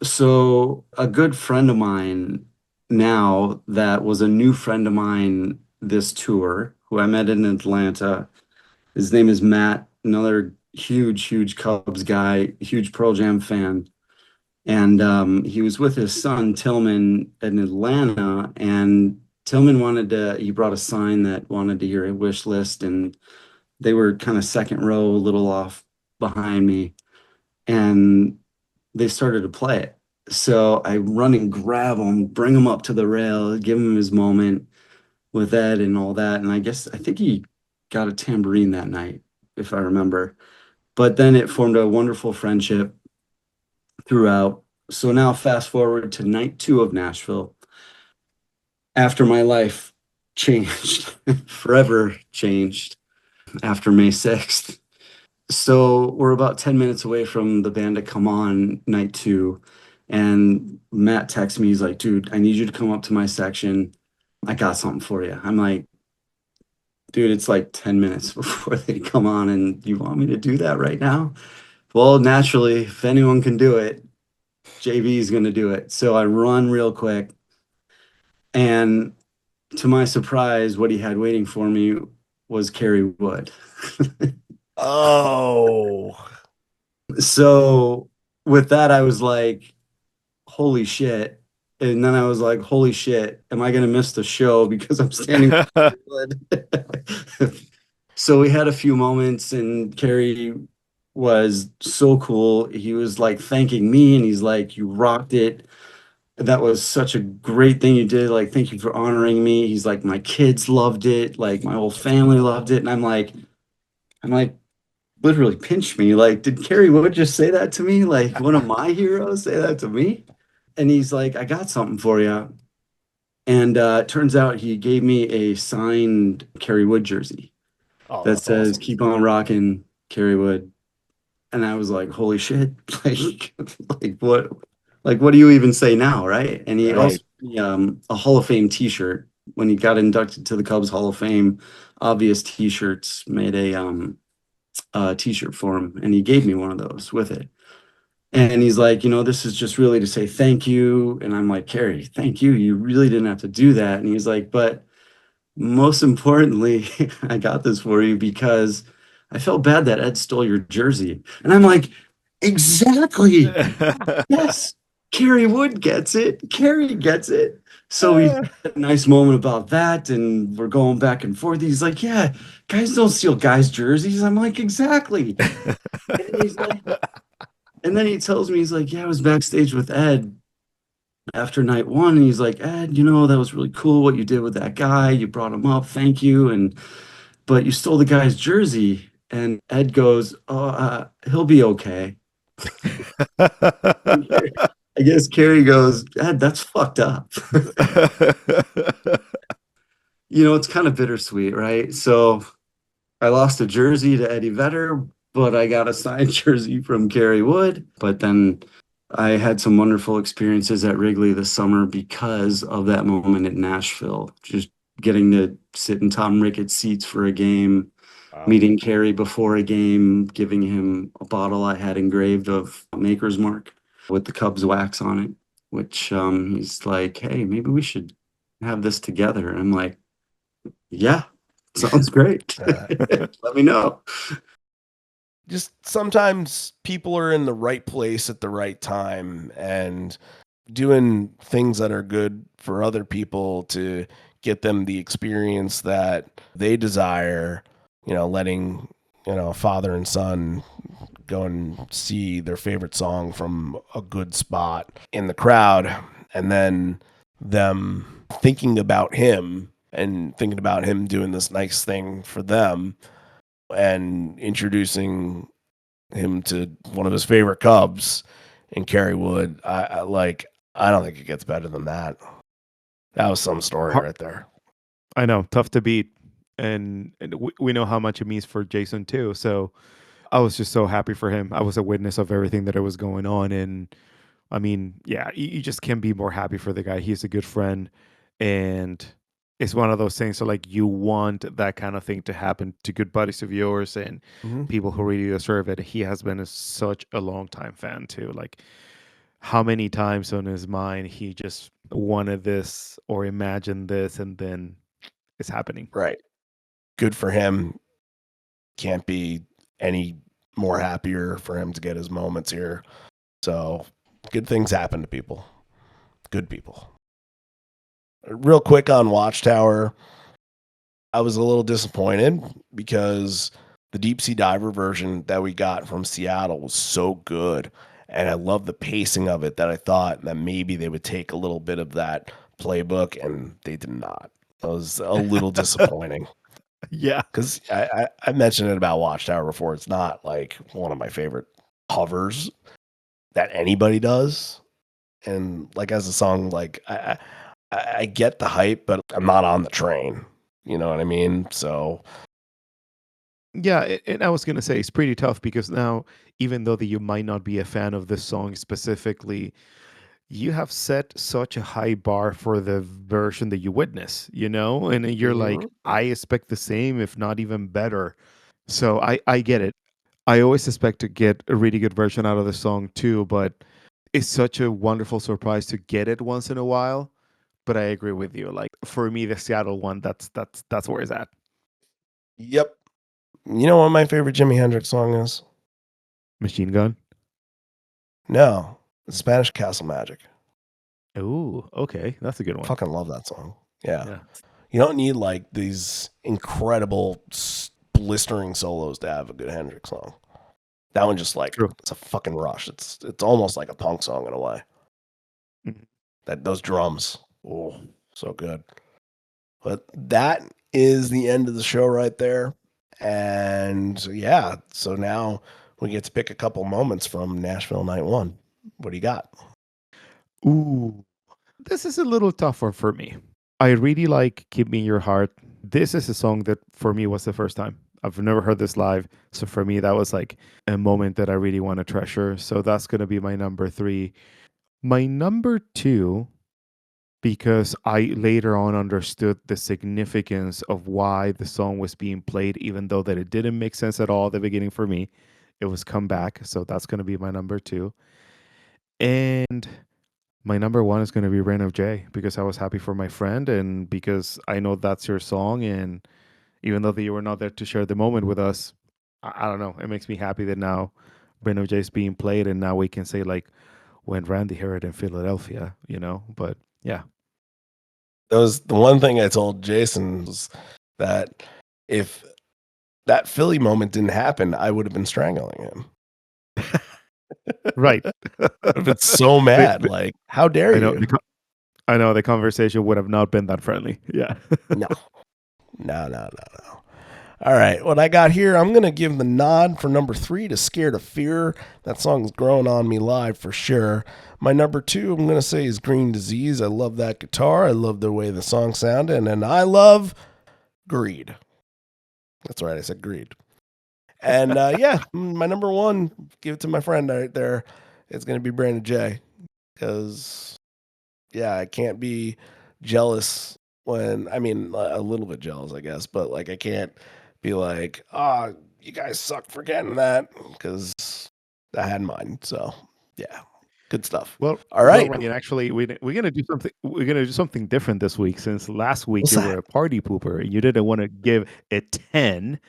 Speaker 4: So a good friend of mine now that was a new friend of mine this tour, who I met in Atlanta, his name is Matt, another huge Cubs guy, huge Pearl Jam fan. And he was with his son, Tillman, in Atlanta, and Tillman he brought a sign that wanted to hear a wish list, and they were kind of second row, a little off behind me, and they started to play it. So I run and grab him, bring him up to the rail, give him his moment with Ed and all that. And I think he got a tambourine that night, if I remember. But then it formed a wonderful friendship throughout. So now fast forward to night 2 of Nashville. After my life changed, forever changed after May 6th. So we're about 10 minutes away from the band to come on night 2. And Matt texts me, he's like, "Dude, I need you to come up to my section. I got something for you." I'm like, "Dude, it's like 10 minutes before they come on, and you want me to do that right now?" Well, naturally, if anyone can do it, JV is going to do it. So I run real quick. And to my surprise, what he had waiting for me was Kerry Wood.
Speaker 1: Oh.
Speaker 4: So with that, I was like, holy shit. And then I was like, holy shit, am I going to miss the show because I'm standing So we had a few moments, and Kerry was so cool. He was like thanking me, and he's like, "You rocked it. That was such a great thing you did. Like, thank you for honoring me." He's like, "My kids loved it. Like, my whole family loved it." And I'm like, literally pinch me. Like, did Kerry Wood just say that to me? Like, one of my heroes say that to me? And he's like, "I got something for you." And it turns out he gave me a signed Kerry Wood jersey that says, awesome. "Keep on rocking, Kerry Wood." And I was like, holy shit. What do you even say now, right? And he also gave me a Hall of Fame t-shirt. When he got inducted to the Cubs Hall of Fame, Obvious T-shirts made a t-shirt for him, and he gave me one of those with it. And he's like, "This is just really to say thank you." And I'm like, "Kerry, thank you. You really didn't have to do that." And he's like, "But most importantly, I got this for you because I felt bad that Ed stole your jersey." And I'm like, exactly. Yes. Kerry Wood gets it. Kerry gets it. So we had a nice moment about that, and we're going back and forth. He's like, "Yeah, guys don't steal guys' jerseys." I'm like, "Exactly." And he's like, and then he tells me, he's like, "Yeah, I was backstage with Ed after night one," and he's like, "Ed, that was really cool what you did with that guy. You brought him up, thank you, and but you stole the guy's jersey." And Ed goes, "Oh, he'll be okay." I guess Carrie goes, "Ed, that's fucked up." It's kind of bittersweet, right? So I lost a jersey to Eddie Vedder, but I got a signed jersey from Kerry Wood. But then I had some wonderful experiences at Wrigley this summer because of that moment in Nashville. Just getting to sit in Tom Ricketts seats for a game,
Speaker 1: Wow.
Speaker 4: meeting Kerry before a game, giving him a bottle I had engraved of Maker's Mark with the Cubs wax on it, which he's like, "Hey, maybe we should have this together." And I'm like, "Yeah, sounds great.
Speaker 1: Uh,
Speaker 4: Let me know."
Speaker 1: just sometimes people are in the right place at the right time and doing things that are good for other people to get them the experience that they desire, letting, a father and son go and see their favorite song from a good spot in the crowd, and then them thinking about him and thinking about him doing this nice thing for them and introducing him to one of his favorite Cubs in Kerry Wood. I don't think it gets better than that. That was some story
Speaker 3: Har-
Speaker 1: right there.
Speaker 3: I know, tough to beat, and we know how much it means for Jason too. So I was just so happy for him. I was a witness of everything that was going on, and I mean, yeah, you just can't be more happy for the guy. He's a good friend, and it's one of those things. So like, you want that kind of thing to happen to good buddies of yours and
Speaker 1: Mhm.
Speaker 3: people who really deserve it. He has been such a long time fan too. Like, how many times on his mind he just wanted this or imagined this, and then it's happening.
Speaker 1: Right. Good for him. Can't be any more happier for him to get his moments here. So good things happen to people. Good people. Real quick on Watchtower, I was a little disappointed because the deep sea diver version that we got from Seattle was so good. And I love the pacing of it that I thought that maybe they would take a little bit of that playbook, and they did not. That was a little disappointing
Speaker 3: Yeah.
Speaker 1: because I mentioned it about Watchtower before. It's not like one of my favorite covers that anybody does. And like as a song, like I get the hype, but I'm not on the train. You know what I mean? So
Speaker 3: Yeah, and I was gonna say it's pretty tough because now, even though that you might not be a fan of this song specifically, you have set such a high bar for the version that you witness, and then you're like,
Speaker 1: mhm.
Speaker 3: I expect the same, if not even better. So I get it. I always expect to get a really good version out of the song too, but it's such a wonderful surprise to get it once in a while. But I agree with you. Like, for me, the Seattle one, that's where it's at.
Speaker 1: Yep. You know what my favorite Jimi Hendrix song is?
Speaker 3: Machine Gun.
Speaker 1: No, the Spanish Castle Magic.
Speaker 3: Ooh, okay, that's a good one.
Speaker 1: Fucking love that song. Yeah.
Speaker 3: Yeah.
Speaker 1: You don't need like these incredible blistering solos to have a good Hendrix song. That one just like
Speaker 3: True.
Speaker 1: it's a fucking rush. It's almost like a punk song in a way.
Speaker 3: Mhm.
Speaker 1: That those drums. Oh, so good. But that is the end of the show right there. And yeah, so now we get to pick a couple moments from Nashville Night One. What do you got?
Speaker 3: Ooh, this is a little tougher for me. I really like "Keep Me in Your Heart." This is a song that for me was the first time. I've never heard this live, so for me that was like a moment that I really want to treasure. So that's gonna be my number three. My number two, because I later on understood the significance of why the song was being played, even though that it didn't make sense at all at the beginning for me. It was "Come Back," so that's gonna be my number two. And my number one is going to be "Rain of J" because I was happy for my friend and because I know that's your song. And even though that you were not there to share the moment with us, I don't know. It makes me happy that now "Rain of J" is being played and now we can say, like, when Randy heard it in Philadelphia, But yeah.
Speaker 1: That was the one thing I told Jason was that if that Philly moment didn't happen, I would have been strangling him.
Speaker 3: Right.
Speaker 1: I've been so mad. Like, how dare
Speaker 3: I know.
Speaker 1: you?
Speaker 3: I know the conversation would have not been that friendly. Yeah.
Speaker 1: No. All right, what I got here, I'm going to give the nod for number 3 to Scared of Fear. That song's growing on me live for sure. My number 2, I'm going to say, is Green Disease. I love that guitar. I love the way the song sounded. And I love Greed. That's right, I said Greed. And yeah, my number 1, give it to my friend right there. It's going to be Brandon J. Because, yeah, I can't be jealous when, I mean, a little bit jealous, I guess, but like I can't be like, oh, you guys suck for getting that, because I had mine. So yeah, good stuff.
Speaker 3: Well,
Speaker 1: All right.
Speaker 3: Ryan, actually, we're gonna do something. We're gonna do something different this week. Since last week
Speaker 1: What's
Speaker 3: you
Speaker 1: that?
Speaker 3: were a party pooper and you didn't want to give a 10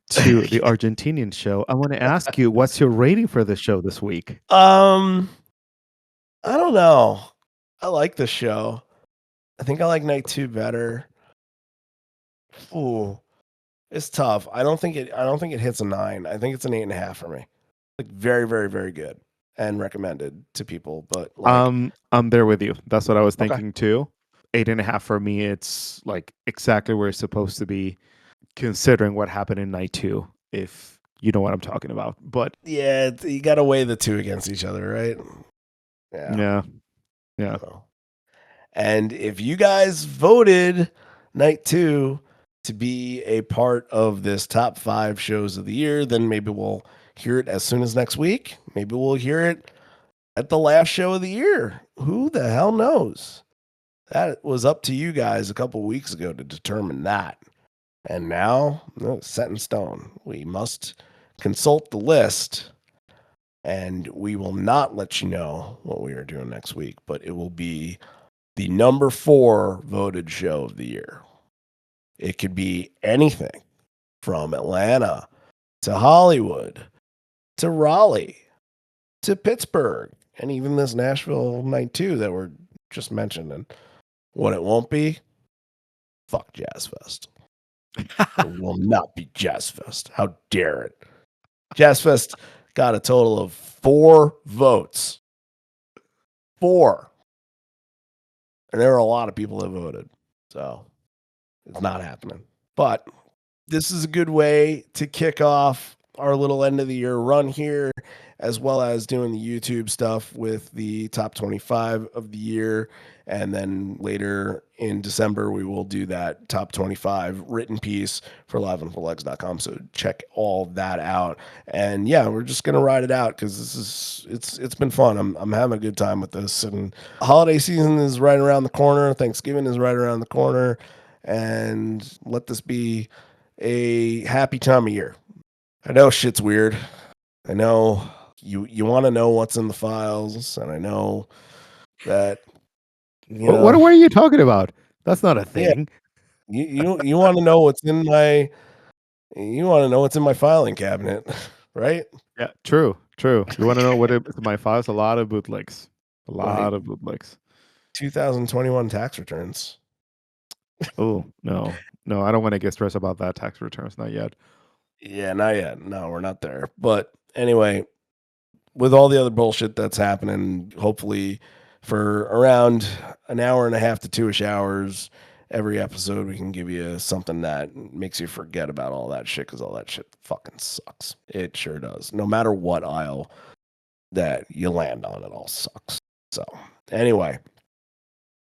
Speaker 3: to the Argentinian show, I want to ask you, what's your rating for the show this week?
Speaker 1: I don't know. I like the show. I think I like night 2 better. Ooh, it's tough. I don't think it hits a 9. I think it's an 8.5 for me. Like very, very, very good and recommended to people. But like,
Speaker 3: I'm there with you. That's what I was
Speaker 1: okay.
Speaker 3: thinking too. 8.5 for me. It's like exactly where it's supposed to be, considering what happened in night 2. If you know what I'm talking about, but
Speaker 1: Yeah, you got to weigh the two against each other, right? Yeah.
Speaker 3: yeah.
Speaker 1: So. And if you guys voted night 2 to be a part of this top 5 shows of the year, then maybe we'll hear it as soon as next week. Maybe we'll hear it at the last show of the year. Who the hell knows? That was up to you guys a couple weeks ago to determine that. And now, no, it's set in stone. We must consult the list, and we will not let you know what we are doing next week, but it will be the number 4 voted show of the year. It could be anything from Atlanta to Hollywood to Raleigh to Pittsburgh, and even this Nashville night 2 that we're just mentioning. What it won't be? Fuck Jazz Fest. It will not be Jazz Fest. How dare it? Jazz Fest got a total of 4 votes. 4. And there were a lot of people that voted. So it's not happening. But this is a good way to kick off our little end of the year run here, as well as doing the YouTube stuff with the top 25 of the year. And then later in December, we will do that top 25 written piece for liveonforlegs.com. So check all that out. And yeah, we're just going to ride it out because it's been fun. I'm having a good time with this. And holiday season is right around the corner. Thanksgiving is right around the corner. And let this be a happy time of year. I know shit's weird. I know you want to know what's in the files, and I know that
Speaker 3: What are you talking about? That's not a thing.
Speaker 1: you want to know what's in my filing cabinet, right?
Speaker 3: Yeah, true. You want to know what it's my files? A lot of bootlegs. A lot of bootlegs.
Speaker 1: 2021 tax returns.
Speaker 3: Oh, no, I don't want to get stressed about that. Tax returns, not yet.
Speaker 1: Yeah, not yet. No, we're not there. But anyway, with all the other bullshit that's happening, hopefully for around an hour and a half to 2-ish hours every episode, we can give you something that makes you forget about all that shit, because all that shit fucking sucks. It sure does. No matter what aisle that you land on, it all sucks. So anyway,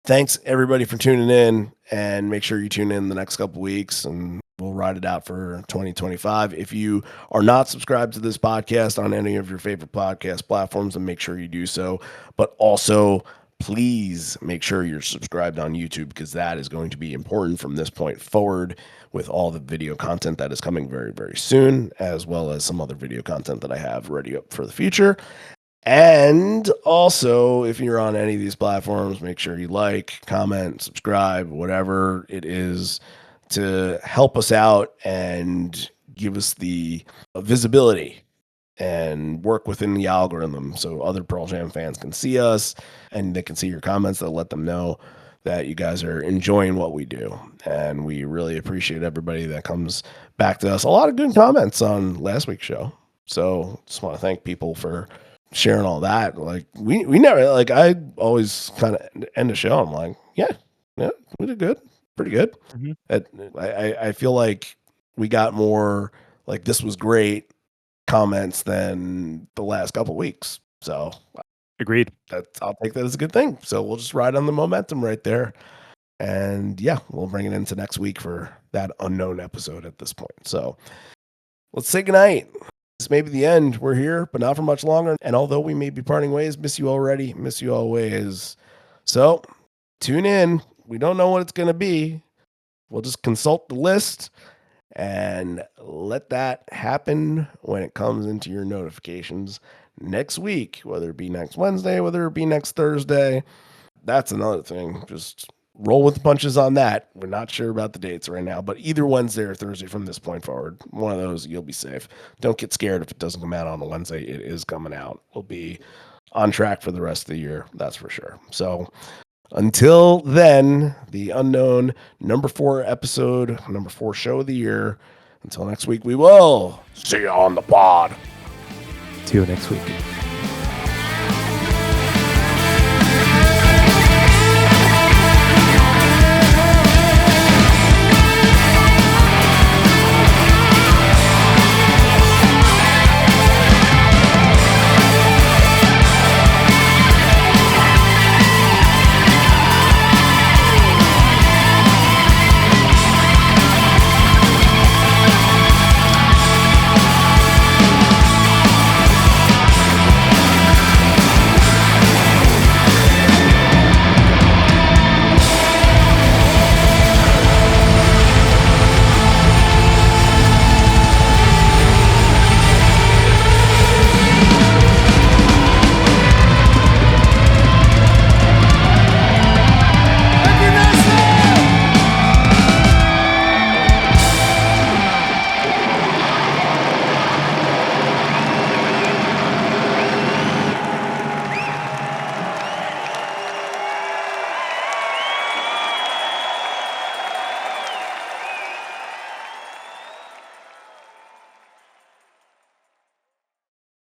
Speaker 1: thanks everybody for tuning in, and make sure you tune in the next couple weeks, and we'll ride it out for 2025. If you are not subscribed to this podcast on any of your favorite podcast platforms, then make sure you do so. But also, please make sure you're subscribed on YouTube, because that is going to be important from this point forward, with all the video content that is coming very, very soon, as well as some other video content that I have ready up for the future. And also, if you're on any of these platforms, make sure you like, comment, subscribe, whatever it is, to help us out and give us the visibility and work within the algorithm, so other Pearl Jam fans can see us and they can see your comments that let them know that you guys are enjoying what we do. And we really appreciate everybody that comes back to us. A lot of good comments on last week's show. So just want to thank people for sharing all that. Like we never, like I always kind of end the show. I'm like, yeah, we did good. Pretty good. I feel like we got more like this was great comments than the last couple weeks. So
Speaker 3: Agreed.
Speaker 1: I'll take that as a good thing. So we'll just ride on the momentum right there. And yeah, we'll bring it into next week for that unknown episode at this point. So let's say goodnight. This may be the end. We're here, but not for much longer. And although we may be parting ways, miss you already, miss you always. So tune in. We don't know what it's going to be. We'll just consult the list and let that happen when it comes into your notifications next week, whether it be next Wednesday, whether it be next Thursday. That's another thing. Just roll with the punches on that. We're not sure about the dates right now, but either Wednesday or Thursday from this point forward, one of those, you'll be safe. Don't get scared if it doesn't come out on a Wednesday. It is coming out. We'll be on track for the rest of the year. That's for sure. So until then, the unknown number 4 episode, number 4 show of the year. Until next week, we will see you on the pod.
Speaker 3: See you next week.